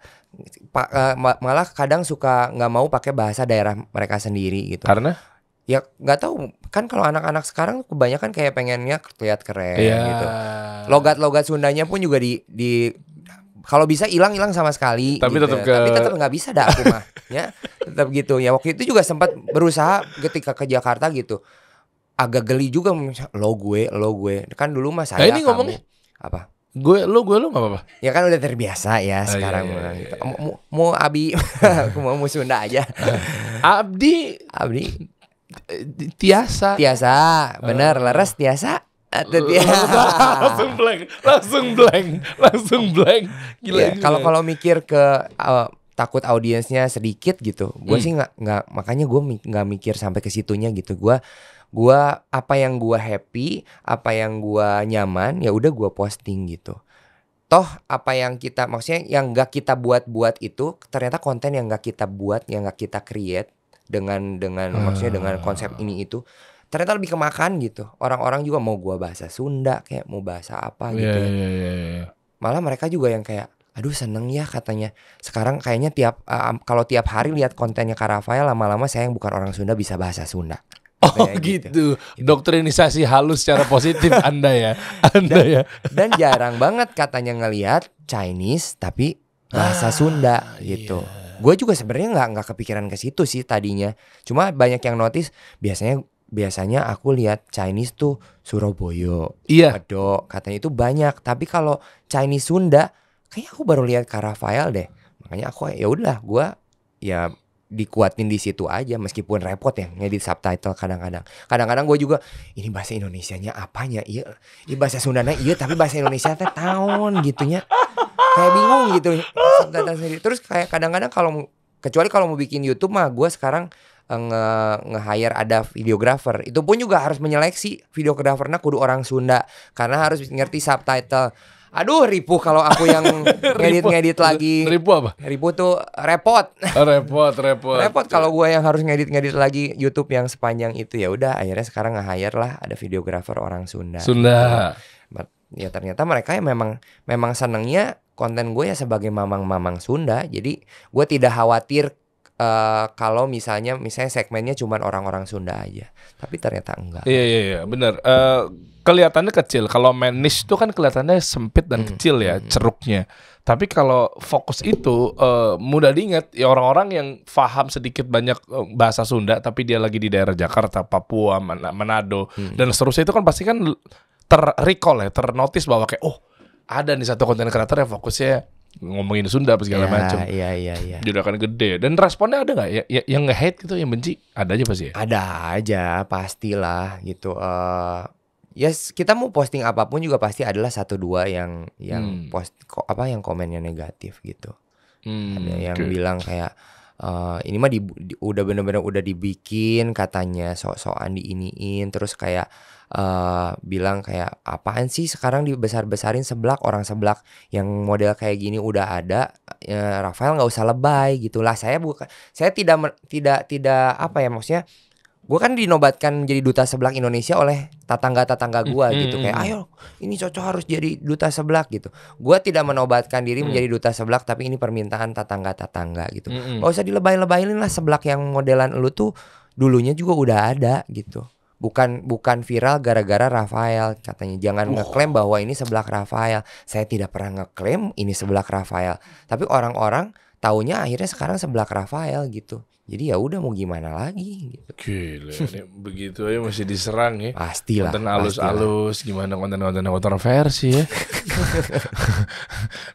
Malah kadang suka nggak mau pakai bahasa daerah mereka sendiri gitu. Karena? Ya nggak tahu kan kalau anak-anak sekarang kebanyakan kayak pengennya terlihat keren gitu. Logat Sundanya pun juga di kalau bisa hilang sama sekali. Tapi gitu. tapi tetap nggak bisa dah aku mah. Ya tetap gitu ya. Waktu itu juga sempat berusaha ketika ke Jakarta gitu. Agak geli juga lo gue kan dulu mah saya. Nah, ini ngomongnya apa? Gue lo gak apa-apa. Ya kan udah terbiasa ya sekarang. Iya. Gitu. Mau Abi mau Sunda aja. Abdi Tiasa. Bener leres Tiasa. Langsung blank. Gila. Ya, kalau mikir ke takut audiensnya sedikit gitu. Gue sih nggak makanya gue nggak mikir sampai ke situnya gitu. Gue apa yang gue happy, apa yang gue nyaman, ya udah gue posting gitu. Toh apa yang kita maksudnya yang nggak kita buat itu ternyata konten yang nggak kita buat, yang nggak kita create dengan maksudnya dengan konsep ini itu ternyata lebih kemakan gitu. Orang-orang juga mau gue bahasa Sunda kayak mau bahasa apa gitu. Yeah. Malah mereka juga yang kayak aduh seneng ya katanya. Sekarang kayaknya kalau tiap hari lihat kontennya Kak Rafael lama-lama saya yang bukan orang Sunda bisa bahasa Sunda. Oh gitu. Doktrinisasi halus secara positif Anda ya. Dan jarang banget katanya ngelihat Chinese tapi bahasa Sunda gitu. Gue juga sebenarnya nggak kepikiran ke situ sih tadinya. Cuma banyak yang notice biasanya aku lihat Chinese tuh Surabaya, Medok, katanya itu banyak. Tapi kalau Chinese Sunda kayaknya aku baru lihat Kak Rafael deh. Makanya aku ya udahlah gue ya dikuatin di situ aja meskipun repot ya ngedit subtitle kadang-kadang. Kadang-kadang gue juga ini bahasa Indonesianya apanya? Iya, ini bahasa Sundana iya tapi bahasa Indonesia teh taon gitunya. Kayak bingung gitu subtitle sendiri. Terus kayak kadang-kadang kecuali kalau mau bikin YouTube mah gue sekarang nge-hire ada videographer. Itu pun juga harus menyeleksi videografernya kudu orang Sunda karena harus ngerti subtitle. Aduh, ripuh kalau aku yang ngedit lagi. Ripuh apa? Ripuh tuh repot. Repot kalau gue yang harus ngedit lagi YouTube yang sepanjang itu. Ya udah, akhirnya sekarang nge-hire lah ada videographer orang Sunda. Ya ternyata mereka yang memang senengnya konten gue ya sebagai mamang-mamang Sunda. Jadi gue tidak khawatir kalau misalnya segmennya cuman orang-orang Sunda aja. Tapi ternyata enggak. Iya benar. Kelihatannya kecil. Kalau main niche itu kan kelihatannya sempit dan kecil ya ceruknya. Tapi kalau fokus itu mudah diingat ya orang-orang yang paham sedikit banyak bahasa Sunda tapi dia lagi di daerah Jakarta, Papua, Manado dan seterusnya itu kan pasti kan ter-recall ya, ter-notice bahwa kayak ada nih satu konten kreator yang fokusnya ngomongin Sunda apa segala macam. Iya. Jadi akan gede. Dan responnya ada nggak ya, yang nge-hate gitu, yang benci? Ada aja pasti ya? Ada aja, pastilah gitu. Kita mau posting apapun juga pasti adalah 1-2 yang yang komennya negatif gitu. Ada yang bilang kayak ini mah udah bener-bener udah dibikin katanya sok-sokan diiniin terus kayak bilang kayak apaan sih sekarang dibesar-besarin seblak, orang seblak yang model kayak gini udah ada, Rafael nggak usah lebay gitulah. Saya tidak apa ya, maksudnya gue kan dinobatkan menjadi duta seblak Indonesia oleh tetangga gue gitu, kayak ayo ini cocok harus jadi duta seblak gitu. Gue tidak menobatkan diri menjadi duta seblak, tapi ini permintaan tetangga gitu. Gak usah dilebay-lebayin lah, seblak yang modelan lu tuh dulunya juga udah ada gitu. Bukan viral gara-gara Rafael katanya. Jangan ngeklaim bahwa ini seblak Rafael. Saya tidak pernah ngeklaim ini seblak Rafael, tapi orang-orang taunya akhirnya sekarang seblak Rafael gitu. Jadi ya udah mau gimana lagi gitu. Gila, begitu aja masih diserang ya. Pastilah. Konten halus-halus, gimana konten-konten kontroversi ya.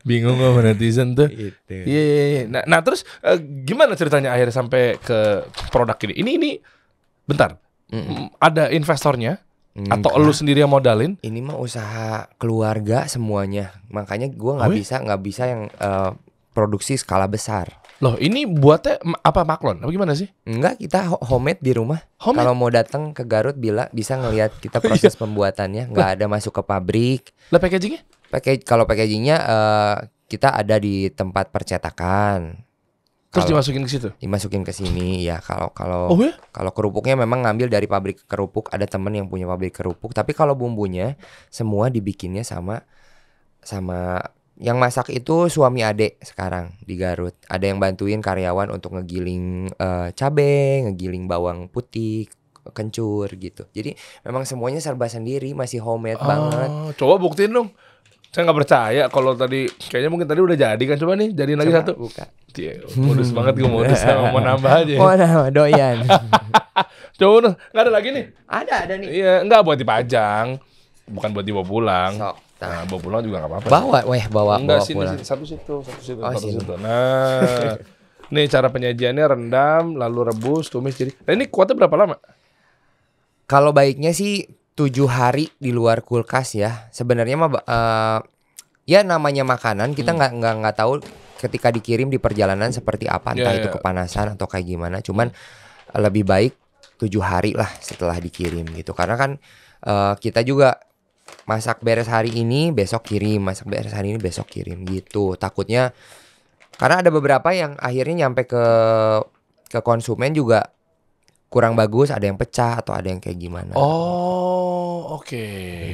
Bingung sama netizen tuh. Iya. Nah terus gimana ceritanya akhirnya sampai ke produk ini? Ini bentar. Ada investornya atau lu sendiri yang modalin? Ini mah usaha keluarga semuanya. Makanya gue nggak bisa yang produksi skala besar. Loh, ini buatnya apa maklon? Apa gimana sih? Enggak, kita homemade di rumah. Kalau mau datang ke Garut bisa ngelihat kita proses pembuatannya. Nggak ada masuk ke pabrik. Lah packagingnya? Kalau packagingnya kita ada di tempat percetakan. Terus dimasukin ke situ? Dimasukin ke sini ya. Kalau kerupuknya memang ngambil dari pabrik kerupuk. Ada temen yang punya pabrik kerupuk. Tapi kalau bumbunya semua dibikinnya sama yang masak itu suami adek sekarang di Garut. Ada yang bantuin karyawan untuk ngegiling cabai, ngegiling bawang putih, kencur gitu. Jadi memang semuanya serba sendiri, masih homemade banget. Coba buktiin dong. Saya nggak percaya kalau tadi kayaknya mungkin tadi udah jadi kan. Coba nih jadiin lagi satu. Buka. Modus banget gue, modus mau nambah aja. Mau nambah doyan. Coba dong, nggak ada lagi nih. Ada nih. Iya, nggak buat dipajang, bukan buat dibawa pulang. Sok. Nah, bawa pulang juga nggak apa-apa. Bawa pulang. Satu situ. Nah, nih cara penyajiannya rendam, lalu rebus, tumis. Jadi, ini kuatnya berapa lama? Kalau baiknya sih 7 hari di luar kulkas ya. Sebenarnya mah ya namanya makanan kita nggak tahu ketika dikirim di perjalanan seperti apa, entah itu kepanasan atau kayak gimana. Cuman lebih baik 7 hari lah setelah dikirim gitu. Karena kan kita juga masak beres hari ini besok kirim, masak beres hari ini besok kirim gitu. Takutnya karena ada beberapa yang akhirnya nyampe ke konsumen juga kurang bagus, ada yang pecah atau ada yang kayak gimana. Oh, oke.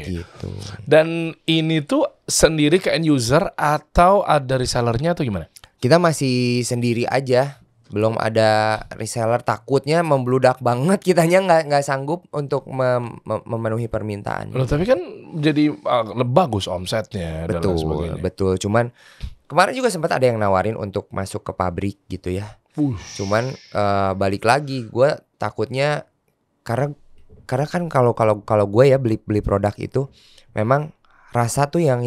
Gitu. Dan ini tuh sendiri ke end user atau ada resellernya atau gimana? Kita masih sendiri aja. Belum ada reseller, takutnya membludak banget, kitanya nggak sanggup untuk memenuhi permintaan. Loh, tapi kan jadi bagus omsetnya. Betul. Cuman kemarin juga sempat ada yang nawarin untuk masuk ke pabrik gitu ya. Cuman balik lagi, gue takutnya karena kan kalau gue ya beli produk itu memang rasa tuh yang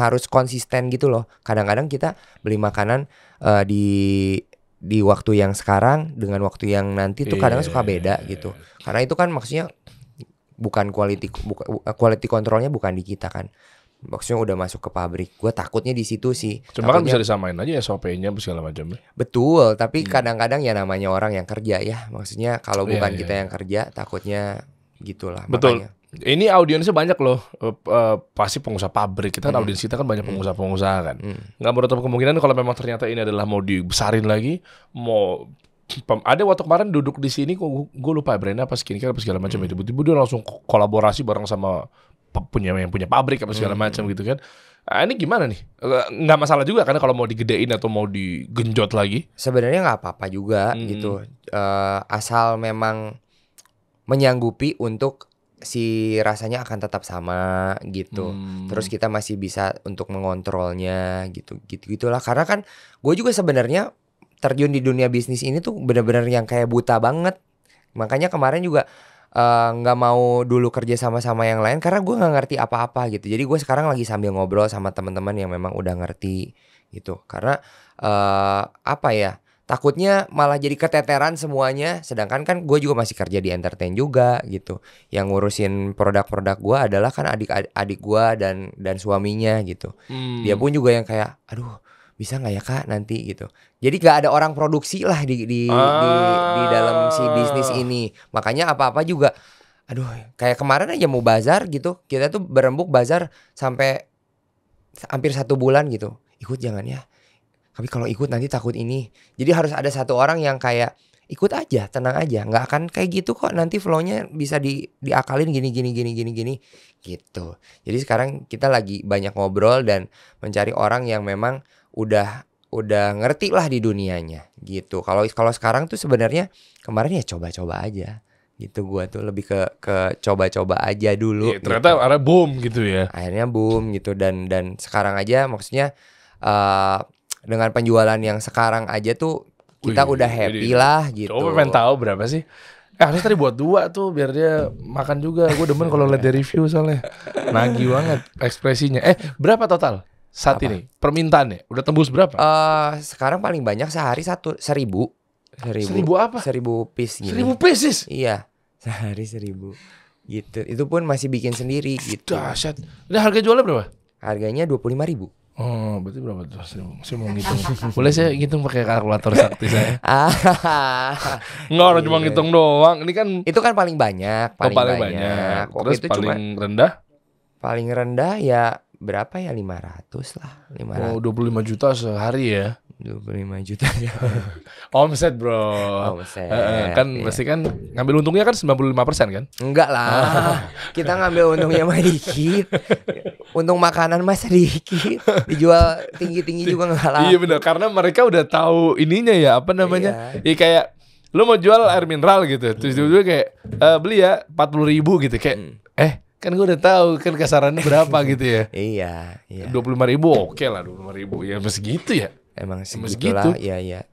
harus konsisten gitu loh. Kadang-kadang kita beli makanan di di waktu yang sekarang dengan waktu yang nanti tuh kadang suka beda gitu. Karena itu kan maksudnya bukan quality controlnya bukan di kita kan. Maksudnya udah masuk ke pabrik. Gue takutnya di situ sih. Cuma kan bisa disamain aja SOP-nya segala macam. Betul, tapi kadang-kadang ya namanya orang yang kerja ya. Maksudnya kalau bukan kita yang kerja, takutnya gitulah. Betul. Makanya. Ini audiensnya banyak loh. Pasti pengusaha pabrik. Kita kan audiens kita kan banyak pengusaha-pengusaha kan. Nggak menutup kemungkinan kalau memang ternyata ini adalah mau dibesarin lagi, mau ada waktu kemarin duduk di sini, gue lupa brandnya apa skincare apa segala macam. Tiba-tiba dia langsung kolaborasi bareng sama yang punya pabrik apa segala macam gitu kan. Ini gimana nih? Nggak masalah juga karena kalau mau digedein atau mau digenjot lagi. Sebenarnya nggak apa-apa juga gitu. Asal memang menyanggupi untuk si rasanya akan tetap sama gitu. Terus kita masih bisa untuk mengontrolnya gitulah. Karena kan gue juga sebenarnya terjun di dunia bisnis ini tuh benar-benar yang kayak buta banget. Makanya kemarin juga nggak mau dulu kerja sama yang lain karena gue nggak ngerti apa-apa gitu. Jadi gue sekarang lagi sambil ngobrol sama teman-teman yang memang udah ngerti gitu. Karena apa ya, takutnya malah jadi keteteran semuanya. Sedangkan kan gue juga masih kerja di entertain juga gitu. Yang ngurusin produk-produk gue adalah kan adik gue dan suaminya gitu. Dia pun juga yang kayak aduh bisa nggak ya kak nanti gitu. Jadi nggak ada orang produksi lah di dalam si bisnis ini. Makanya apa-apa juga, aduh kayak kemarin aja mau bazar gitu. Kita tuh berembuk bazar sampai hampir 1 bulan gitu. Ikut jangan ya. Tapi kalau ikut nanti takut ini. Jadi harus ada satu orang yang kayak ikut aja, tenang aja. Nggak akan kayak gitu kok. Nanti flow-nya bisa diakalin gini gitu. Jadi sekarang kita lagi banyak ngobrol dan mencari orang yang memang udah ngerti lah di dunianya gitu. Kalau sekarang tuh sebenarnya kemarin ya coba-coba aja gitu. Gua tuh lebih ke coba-coba aja dulu. Ternyata gitu. Ada boom gitu ya. Akhirnya boom gitu dan sekarang aja maksudnya dengan penjualan yang sekarang aja tuh kita udah happy lah gitu. Coba pengen tahu berapa sih? Harus tadi buat 2 tuh biar dia makan juga. Gue demen kalau lihat dari review soalnya nagih banget ekspresinya. Berapa total? Saat ini permintaannya udah tembus berapa? Sekarang paling banyak sehari 1.000. 1.000 apa? 1.000 piece gini. 1.000 pieces? Iya, sehari 1.000 gitu. Itu pun masih bikin sendiri gitu. Dahsyat. Ini harga jualnya berapa? Harganya 25.000. Oh, berarti berapa tuh? Saya mau ngitung. Boleh saya ngitung pakai kalkulator sakti saya? Nggak, orang cuma ngitung doang. Ini kan itu kan paling banyak, paling banyak. Terus itu paling rendah? Paling rendah ya berapa ya, 500 lah. 500. Oh, 25 juta sehari ya. 25 juta ya. Omset bro. Omset. Kan pasti kan ngambil untungnya kan 95% kan? Enggak lah. Kita ngambil untungnya mah dikit. Untung makanan mah sedikit. Dijual tinggi-tinggi juga enggak lah. Iya benar, karena mereka udah tahu ininya ya, apa namanya? Iya kayak lu mau jual air mineral gitu. Terus dulu kayak beli ya 40.000 gitu kayak kan gue udah tahu kan kasarannya berapa gitu ya. Iya. 25.000 oke lah, 25.000 ya masih gitu ya. Emang segitulah. Iya.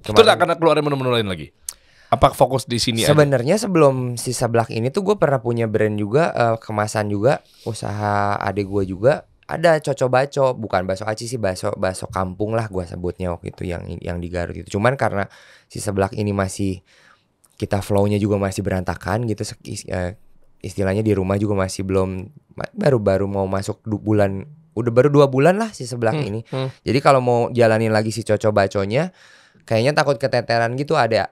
Terus akan keluarin menu-menu lain lagi. Apa fokus di sini aja? Sebenarnya sebelum si seblak ini tuh gue pernah punya brand juga, kemasan juga, usaha adik gue juga. Ada Coco Baco, bukan bakso aci sih, bakso kampung lah gue sebutnya waktu itu yang di Garut itu. Cuman karena si seblak ini masih kita flow-nya juga masih berantakan gitu. Istilahnya di rumah juga masih belum, baru mau masuk bulan, udah baru 2 bulan lah si seblak ini. Jadi kalau mau jalanin lagi si Coco Baconya, kayaknya takut keteteran gitu. Ada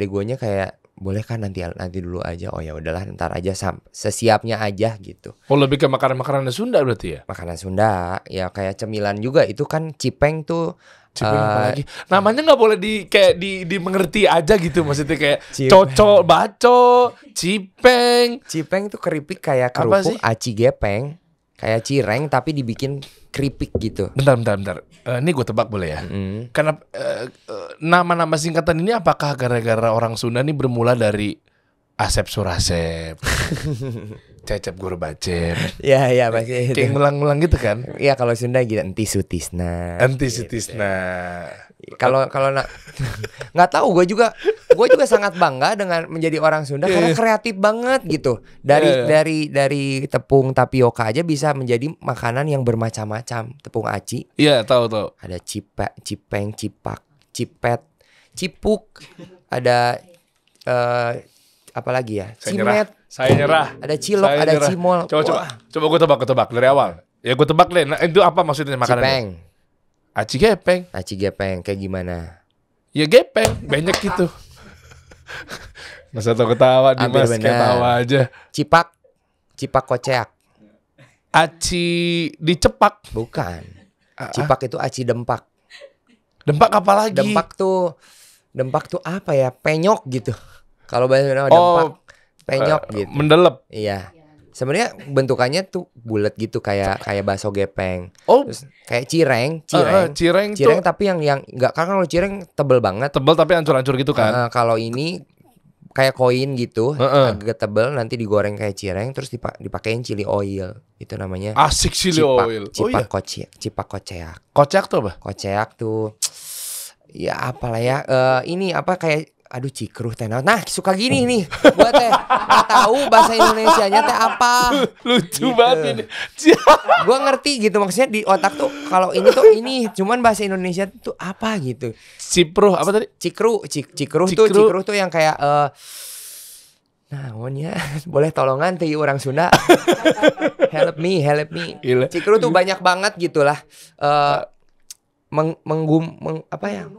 guanya kayak boleh kan nanti dulu aja. Oh ya udahlah ntar aja sesiapnya aja gitu. Oh lebih ke makanan Sunda berarti ya? Makanan Sunda ya kayak cemilan juga itu kan cipeng tuh. Lagi. Namanya nggak boleh dimengerti aja gitu, maksudnya kayak Coco Baco, cipeng tuh keripik kayak kerupuk aci gepeng, kayak cireng tapi dibikin keripik gitu. Bentar. Ini gue tebak boleh ya? Karena nama-nama singkatan ini apakah gara-gara orang Sunda nih bermula dari Asep Surasep, Cecep Guru Bacem. Iya pasti. Kayak ngulang-ngulang gitu kan? Iya kalau Sunda gitu Enti Sutisna. Gitu. Kalau nggak tahu, gue juga sangat bangga dengan menjadi orang Sunda karena kreatif banget gitu. Dari tepung tapioka aja bisa menjadi makanan yang bermacam-macam. Tepung aci. Iya tahu. Ada cipeng, cipak, cipet. cipuk, ada apa lagi ya? Cimet. Saya nyerah. Ada cilok, ada cimol. Coba gue tebak dari awal. Ya gue tebak deh. Nah, itu apa maksudnya makanan? Cipeng. Aci gepeng. Aci gepeng kayak gimana? Ya gepeng, banyak gitu. Masa tau ketawa Dimas, ketawa aja. Cipak koceak. Aci dicepak. Bukan. Cipak itu aci dempak. Dempak apa lagi? Dempak tuh apa ya? Penyok gitu. Kalau bahasa dempak penyok gitu. Mendelep. Iya. Sebenarnya bentukannya tuh bulat gitu kayak bakso gepeng. Terus kayak cireng tuh. Tapi yang enggak, karena kalau cireng tebel banget. Tebel tapi hancur-hancur gitu kan. Kalau ini kayak koin gitu, agak tebel, nanti digoreng kayak cireng terus dipakein chili oil. Itu namanya asik chili oil. Cipak koceak. Koceak tuh apa? Koceak tuh ya apalah ya, ini apa kayak aduh cikruh teh. Nah, suka gini nih. Gua teh enggak tahu bahasa Indonesianya teh apa. Lucu gitu. banget ini. Gua ngerti gitu, maksudnya di otak tuh kalau ini tuh ini, cuman bahasa Indonesia tuh apa gitu. Cipruh apa tadi? Cikruh tuh yang kayak boleh tolongan teh orang Sunda. help me. Gila. Cikruh tuh banyak banget gitulah. Apa ya?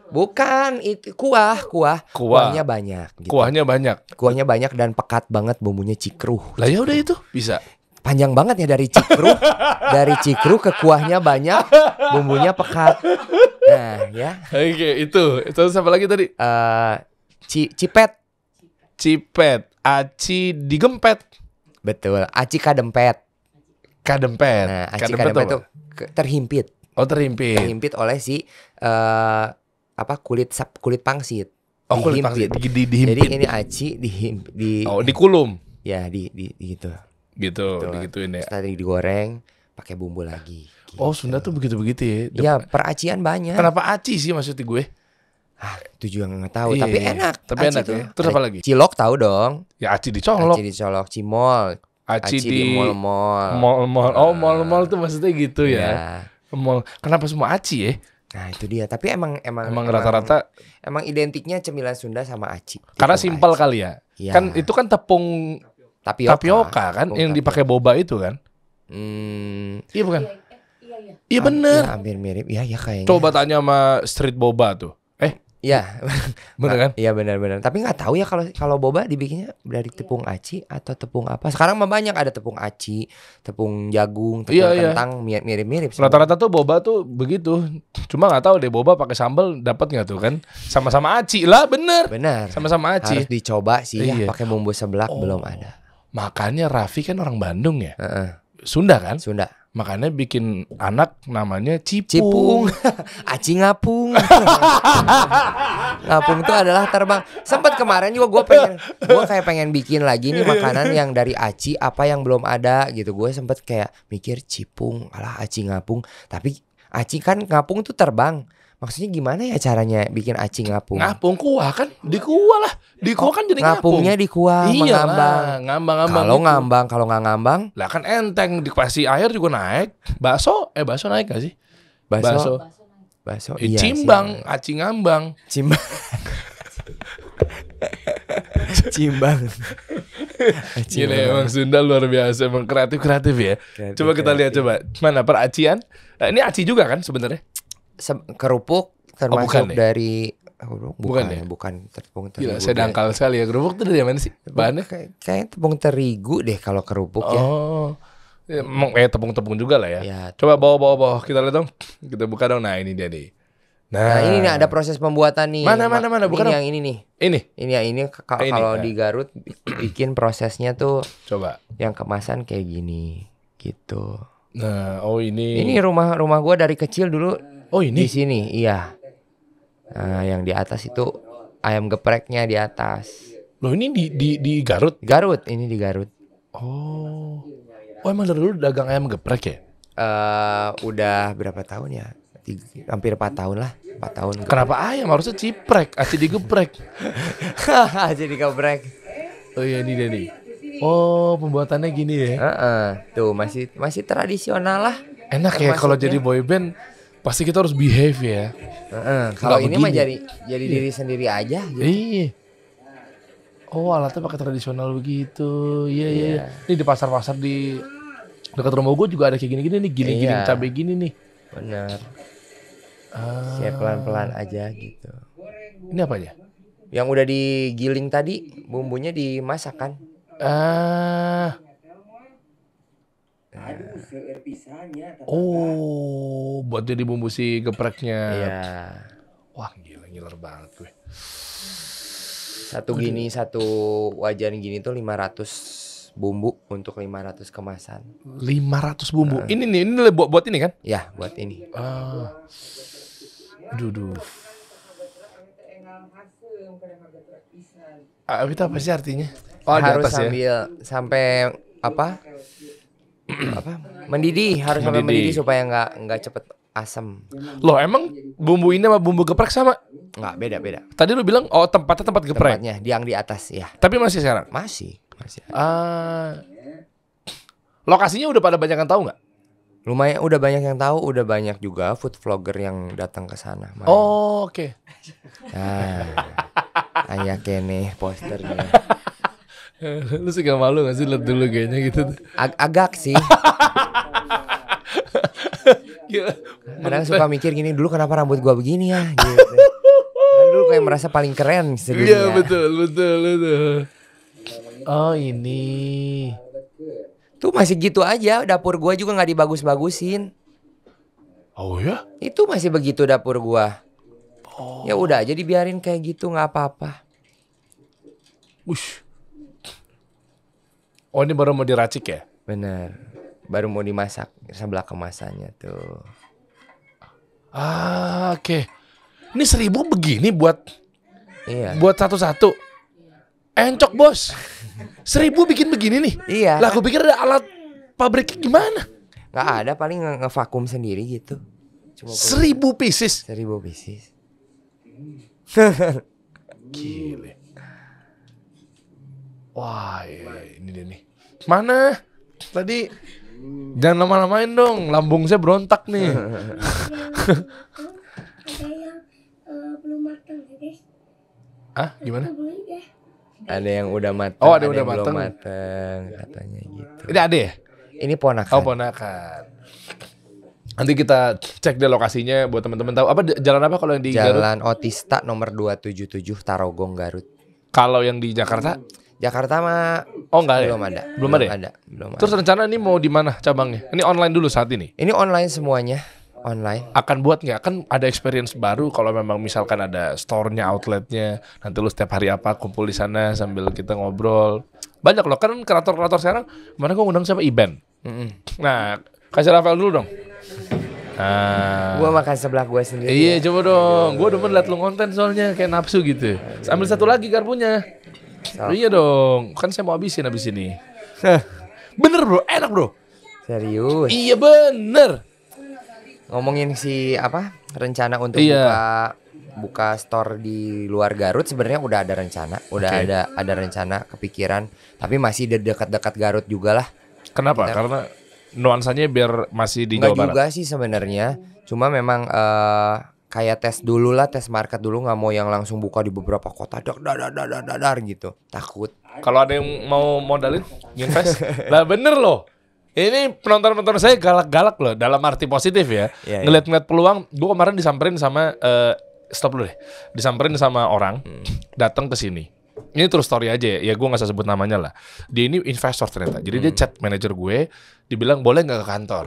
Bukan, itu kuahnya banyak gitu. Kuahnya banyak dan pekat banget, bumbunya cikruh. Lah ya udah itu bisa. Panjang banget ya dari cikruh ke kuahnya banyak, bumbunya pekat. Nah, ya. Oke, itu apa lagi tadi? Cipet, aci digempet. Betul, aci kadempet. Nah, aci kadempet itu terhimpit. Oh, terhimpit oleh si kulit pangsit. Kulit pangsit dihimpit. Jadi ini aci dikulum. Ya, gitu. Digituin ya. Setelah digoreng, pakai bumbu lagi. Gitu. Oh, Sunda tuh begitu-begitu ya. Iya, peracian banyak. Kenapa aci sih maksud gue? Itu juga nggak tahu, tapi enak. Tapi enak ya. Terus apa lagi? Cilok tahu dong. Ya aci dicolok, cimol. Aci di mall. Mall tuh maksudnya gitu ya. Mall. Kenapa semua aci ya? Nah itu dia. Tapi emang rata-rata emang identiknya cemilan Sunda sama aci. Karena simpel kali ya. Kan itu kan tepung tapioka kan yang dipakai boba itu kan. Iya bukan? Iya bener. Ya, hampir mirip. Iya kayaknya. Coba tanya sama street boba tuh. Iya. Bener kan? Iya benar. Tapi nggak tahu ya kalau boba dibikinnya dari tepung aci atau tepung apa. Sekarang mah banyak, ada tepung aci, tepung jagung, tepung kentang, mirip-mirip. Rata-rata tuh boba tuh begitu. Cuma nggak tahu deh boba pakai sambal dapat nggak tuh kan? Sama-sama aci lah, bener. Sama-sama aci. Harus dicoba sih ya, pakai bumbu seblak belum ada. Makanya Raffi kan orang Bandung ya. Sunda kan? Sunda. Makanya bikin anak namanya Cipung. Aci ngapung. Ngapung itu adalah terbang. Sempat kemarin juga gue kayak pengen bikin lagi nih makanan yang dari aci, apa yang belum ada gitu. Gue sempet kayak mikir cipung, aci ngapung. Tapi aci kan ngapung tuh terbang. Maksudnya gimana ya caranya bikin aci ngapung? Ngapung kuah kan? Di kuah lah. Di kuah kan jadi ngapung. Ngapungnya di kuah, mengambang. Ngambang. Kalau nggak ngambang, lah kan enteng, dikasih air juga naik. Bakso naik gak sih? Bakso. Cimbang, aci ngambang. Cimbang. Gila emang Sunda luar biasa, emang kreatif ya. Coba kita lihat mana peracian. Nah, ini aci juga kan sebenarnya? Kerupuk termasuk dari bukan tepung terigu. Gila, saya dangkal sekali ya. Kerupuk tuh dari mana sih bahannya? Kayak tepung terigu deh kalau kerupuk ya. Tepung-tepung juga lah ya. Coba bawa kita lihat dong. Kita buka dong. Nah ini dia nih. Nah ini nih ada proses pembuatan nih. Mana bukan yang ini nih. Ini kalau di Garut bikin prosesnya tuh. Coba. Yang kemasan kayak gini gitu. Nah, ini rumah gua dari kecil dulu. Oh ini? Di sini, iya. Nah, yang di atas itu ayam gepreknya di atas. Loh ini di Garut? Ini di Garut. Oh emang dari dulu dagang ayam geprek ya? Udah berapa tahun ya? Hampir 4 tahun lah. 4 tahun. Kenapa ayam? Harusnya ciprek, aci digeprek. Aci digeprek. Oh iya ini dia nih. Oh pembuatannya gini ya? Tuh masih tradisional lah. Enak ya kalau jadi boyband. Pasti kita harus behave ya. Kalau ini mah jadi diri sendiri aja gitu. Iya. Oh, alatnya pakai tradisional begitu. Iya. Ini di pasar-pasar di dekat rumah gue juga ada kayak gini-gini nih, giling-giling cabai gini nih. Bener. Siap pelan-pelan aja gitu. Ini apanya? Yang udah digiling tadi, bumbunya dimasak kan? Oh, buat jadi bumbu si gepreknya. Iya. Wah, gila, ngiler banget gue. Satu wajan gini tuh 500 bumbu untuk 500 kemasan. 500 bumbu. Ini buat ini kan? Ya, buat ini. Aduh. Itu apa sih artinya? Oh, harus atas sampai apa? Mendidih, harus sampai mendidih supaya nggak cepet asam. Loh, emang bumbu ini sama bumbu geprek sama? Nggak, beda. Tadi lu bilang tempatnya tempat geprek. Tempatnya yang di atas ya. Tapi masih sekarang? Masih. Lokasinya udah pada banyak yang tahu nggak? Lumayan, udah banyak yang tahu, udah banyak juga food vlogger yang datang ke sana. Oh, oke. Aya kene posternya. Lu suka malu gak sih liat dulu kayaknya gitu? Agak sih. Kadang suka mikir gini, dulu kenapa rambut gua begini ya gitu. Dulu kayak merasa paling keren sedunia. Iya, betul. Oh, ini. Tuh masih gitu aja, dapur gua juga nggak dibagus-bagusin. Oh ya? Itu masih begitu dapur gua. Ya udah aja dibiarin kayak gitu, nggak apa-apa. Ush. Oh, ini baru mau diracik ya? Bener, baru mau dimasak sebelah kemasannya tuh. Oke. Ini 1000 begini buat satu-satu. Encok bos. 1000 bikin begini nih. Iya. Lah aku pikir ada alat pabrik gimana? Nggak ada, paling ngevakum sendiri gitu. Cuma 1000 pieces. 1000 pieces. Gile. Wah, ini dia nih. Mana? Tadi jangan lama-lamain dong, lambung saya berontak nih. Belum matang ya guys. Gimana? Ada yang udah matang. Oh, ada yang udah belum matang. matang katanya gitu. Ini ada ya? Ini ponakan. Oh, ponakan. Nanti kita cek deh lokasinya buat teman-teman tahu. Jalan apa kalau yang di Garut? Jalan Otista nomor 277 Tarogong Garut. Kalau yang di Jakarta? Jakarta mah enggak belum ya? ada. Belum ada. Terus rencana ini mau di mana cabangnya? Ini online dulu saat ini? Ini online semuanya. Online. Akan buat nggak? Kan ada experience baru kalau memang misalkan ada store-nya, outletnya. Nanti lu setiap hari apa kumpul di sana sambil kita ngobrol. Banyak loh kan kreator-kreator sekarang. Mana gue ngundang siapa? Iben. Nah, kasih Rafael dulu dong. Gua makan sebelah gua sendiri. Iya, coba dong. Gua demen liat lu konten soalnya kayak nafsu gitu. Ambil satu lagi garpunya. Iya dong. Kan saya mau habisin abis ini. Bener bro, enak bro. Serius. Iya bener. Ngomongin rencana untuk buka store di luar Garut, sebenarnya udah ada rencana, ada rencana kepikiran, tapi masih dekat-dekat Garut juga lah. Kenapa? Karena nuansanya biar masih di Jawa Barat. Enggak juga sih sebenarnya, cuma memang kayak tes dulu lah, tes market dulu, nggak mau yang langsung buka di beberapa kota, dar gitu, takut. Kalau ada yang mau modalin, invest, lah bener loh. Ini penonton-penonton saya galak-galak loh, dalam arti positif ya. Ngeliat-ngeliat peluang, gue kemarin disamperin sama stop dulu deh, disamperin sama orang, datang ke sini. Ini true story aja ya, gue nggak usah sebut namanya lah. Dia ini investor ternyata, jadi dia chat manajer gue, dibilang boleh nggak ke kantor.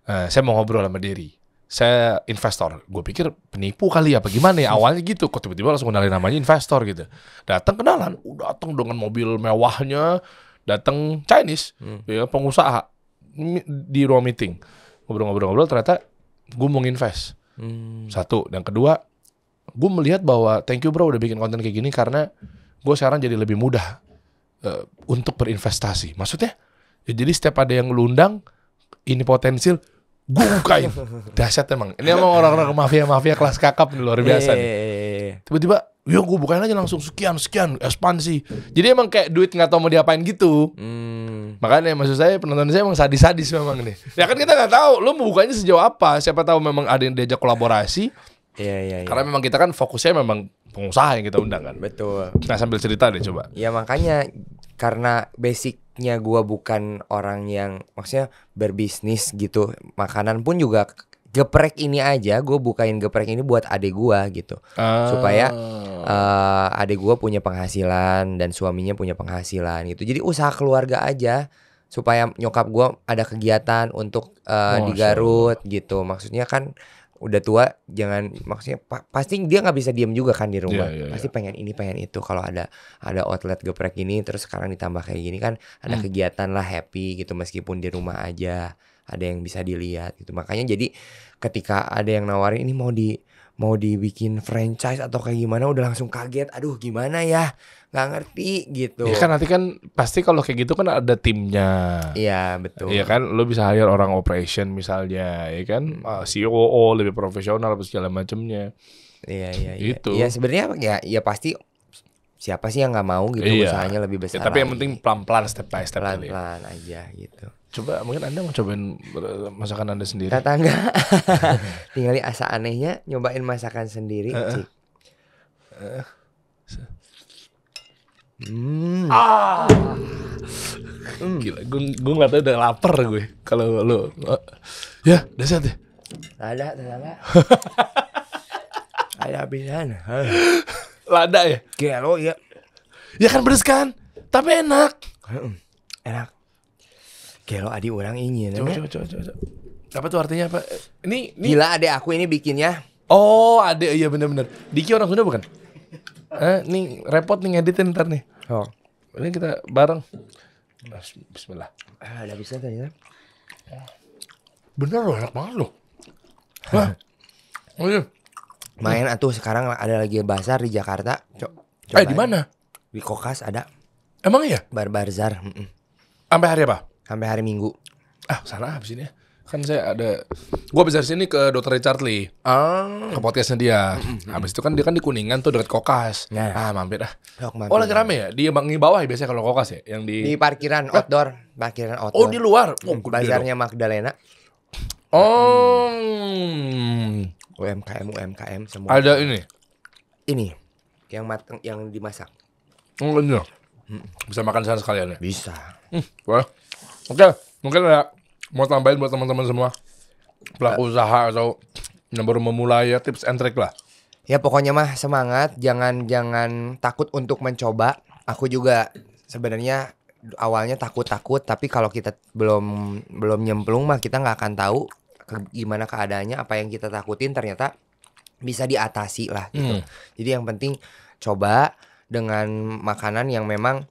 Saya mau ngobrol sama Dery. Saya investor, gue pikir penipu kali ya, apa gimana ya awalnya gitu, kok tiba-tiba langsung kenalin namanya investor gitu. Datang kenalan, datang dengan mobil mewahnya, datang Chinese, ya pengusaha di ruang meeting, ngobrol-ngobrol ternyata gue mau invest. Satu, dan kedua, gue melihat bahwa thank you bro udah bikin konten kayak gini karena gue sekarang jadi lebih mudah untuk berinvestasi. Maksudnya, ya jadi setiap ada yang lu undang, ini potensial. gue bukain. Dahsyat emang. Ini emang orang-orang mafia kelas kakap nih, luar biasa nih. Tiba-tiba, ya gue bukain aja langsung sekian ekspansi. Jadi emang kayak duit nggak tahu mau diapain gitu. Makanya maksud saya penonton saya emang sadis memang nih. Ya kan kita nggak tahu, lo mau bukanya sejauh apa. Siapa tahu memang ada yang diajak kolaborasi. Iya. Karena memang kita kan fokusnya memang pengusaha yang kita undang kan. Betul. Nah sambil cerita deh coba. Ya makanya karena basicnya gue bukan orang yang maksudnya berbisnis gitu. Makanan pun juga geprek ini aja, gue bukain geprek ini buat adik gue gitu. Supaya adik gue punya penghasilan dan suaminya punya penghasilan gitu. Jadi usaha keluarga aja supaya nyokap gue ada kegiatan untuk di Garut gitu. Maksudnya kan udah tua, jangan maksudnya pasti dia nggak bisa diem juga kan di rumah. Pasti pengen ini pengen itu. Kalau ada outlet geprek ini terus sekarang ditambah kayak gini kan ada kegiatan lah, happy gitu meskipun di rumah aja ada yang bisa dilihat gitu. Makanya jadi ketika ada yang nawarin ini mau dibikin franchise atau kayak gimana udah langsung kaget. Aduh gimana ya, nggak ngerti gitu. Ya kan nanti kan pasti kalau kayak gitu kan ada timnya. Iya betul. Iya kan, lo bisa hire orang operation misalnya, ya kan, COO lebih profesional apa segala macamnya. Iya. Gitu. Iya sebenarnya ya pasti siapa sih yang nggak mau gitu usahanya lebih besar. Ya, tapi yang penting pelan-pelan step by step. Pelan-pelan aja gitu. Coba mungkin Anda mau cobain masakan Anda sendiri. Tetangga tinggali asa anehnya nyobain masakan sendiri. Gila, gue nggak tahu udah lapar gue kalau lo. Ya, dahsyat ya. Ada tetangga. Ada habisan. Lada ya. Gelo ya. Ya kan pedes kan, tapi enak. Enak. Gelo adi orang ingin. Coba. Apa tuh artinya apa? Ini gila adek aku ini bikinnya. Oh, adek, iya benar-benar. Diki orang Sunda bukan? Nih repot nih ngeditin ntar nih. Oh. Ini kita bareng. Bismillah. Ada bisa ternyata. Bener loh, enak banget loh. Wah. Oh iya. Main atuh sekarang ada lagi bazar di Jakarta. Di mana? Di Kokas ada. Emang iya? Bazar. Sampai hari apa? Sampai hari Minggu. Sana habis ini ya. Kan saya ada, gua habis dari sini ke Dr. Richard Lee. Ke podcastnya dia. Habis itu kan dia kan di Kuningan tuh dekat Kokas. Mampir ah. Oh lagi rame ya? Di bawah ya biasanya kalau Kokas ya? Yang di parkiran outdoor. Oh di luar? Bazarnya Magdalena. UMKM semua. Ada ini yang matang, yang dimasak. Iya. Bisa makan sana sekalian ya? Bisa. Wah. Oke, mungkin ada mau tambahin buat teman-teman semua pelaku usaha atau yang baru memulai ya, tips and trick lah. Ya pokoknya mah semangat, jangan takut untuk mencoba. Aku juga sebenarnya awalnya takut, tapi kalau kita belum nyemplung mah kita nggak akan tahu gimana keadaannya. Apa yang kita takutin ternyata bisa diatasi lah gitu. Jadi yang penting coba dengan makanan yang memang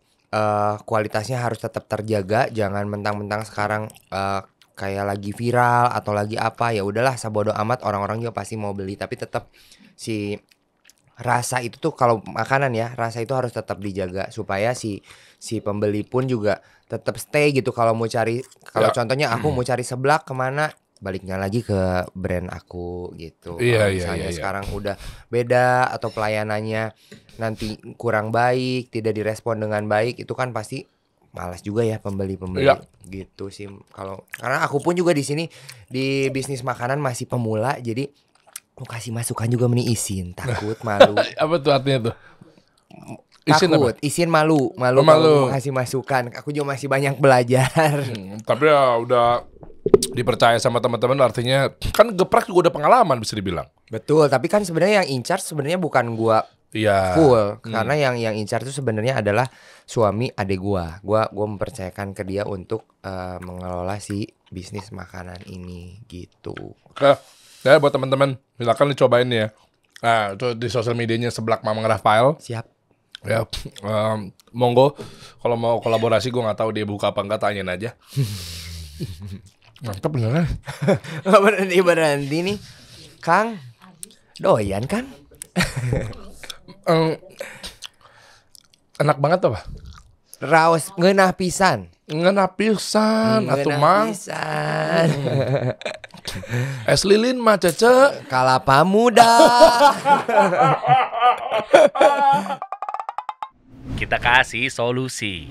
kualitasnya harus tetap terjaga. Jangan mentang-mentang sekarang kayak lagi viral atau lagi apa, ya udahlah sabodo amat, orang-orang juga pasti mau beli. Tapi tetap si rasa itu tuh, kalau makanan ya, rasa itu harus tetap dijaga supaya si pembeli pun juga tetap stay gitu. Kalau mau cari, kalau contohnya aku mau cari seblak kemana, baliknya lagi ke brand aku gitu. Misalnya sekarang udah beda atau pelayanannya nanti kurang baik, tidak direspon dengan baik, itu kan pasti malas juga ya pembeli gitu sih. Karena aku pun juga di sini di bisnis makanan masih pemula, jadi mau kasih masukan juga meni izin, takut, malu. Apa tuh artinya tuh? Izin malu mau kasih masukan. Aku juga masih banyak belajar. Tapi ya udah dipercaya sama teman-teman, artinya kan geprek juga udah pengalaman bisa dibilang. Betul, tapi kan sebenarnya yang in charge sebenarnya bukan gua full, karena yang in charge itu sebenarnya adalah suami adik gua. Gua mempercayakan ke dia untuk mengelola si bisnis makanan ini gitu. Oke. Ya buat teman-teman, silakan dicobain ya. Nah, itu di sosial medianya Seblak Mamang Rafael. Siap. Ya, monggo kalau mau kolaborasi, gue nggak tahu dia buka apa enggak, tanyain aja. Mantap beneran. berhenti nih, Kang. Doyan kan? Enak banget apa? Raos ngeunah pisan. Ngeunah pisan atuh Mang. Pisan. Es lilin mah Cece. Kalapa muda. Kita kasih solusi.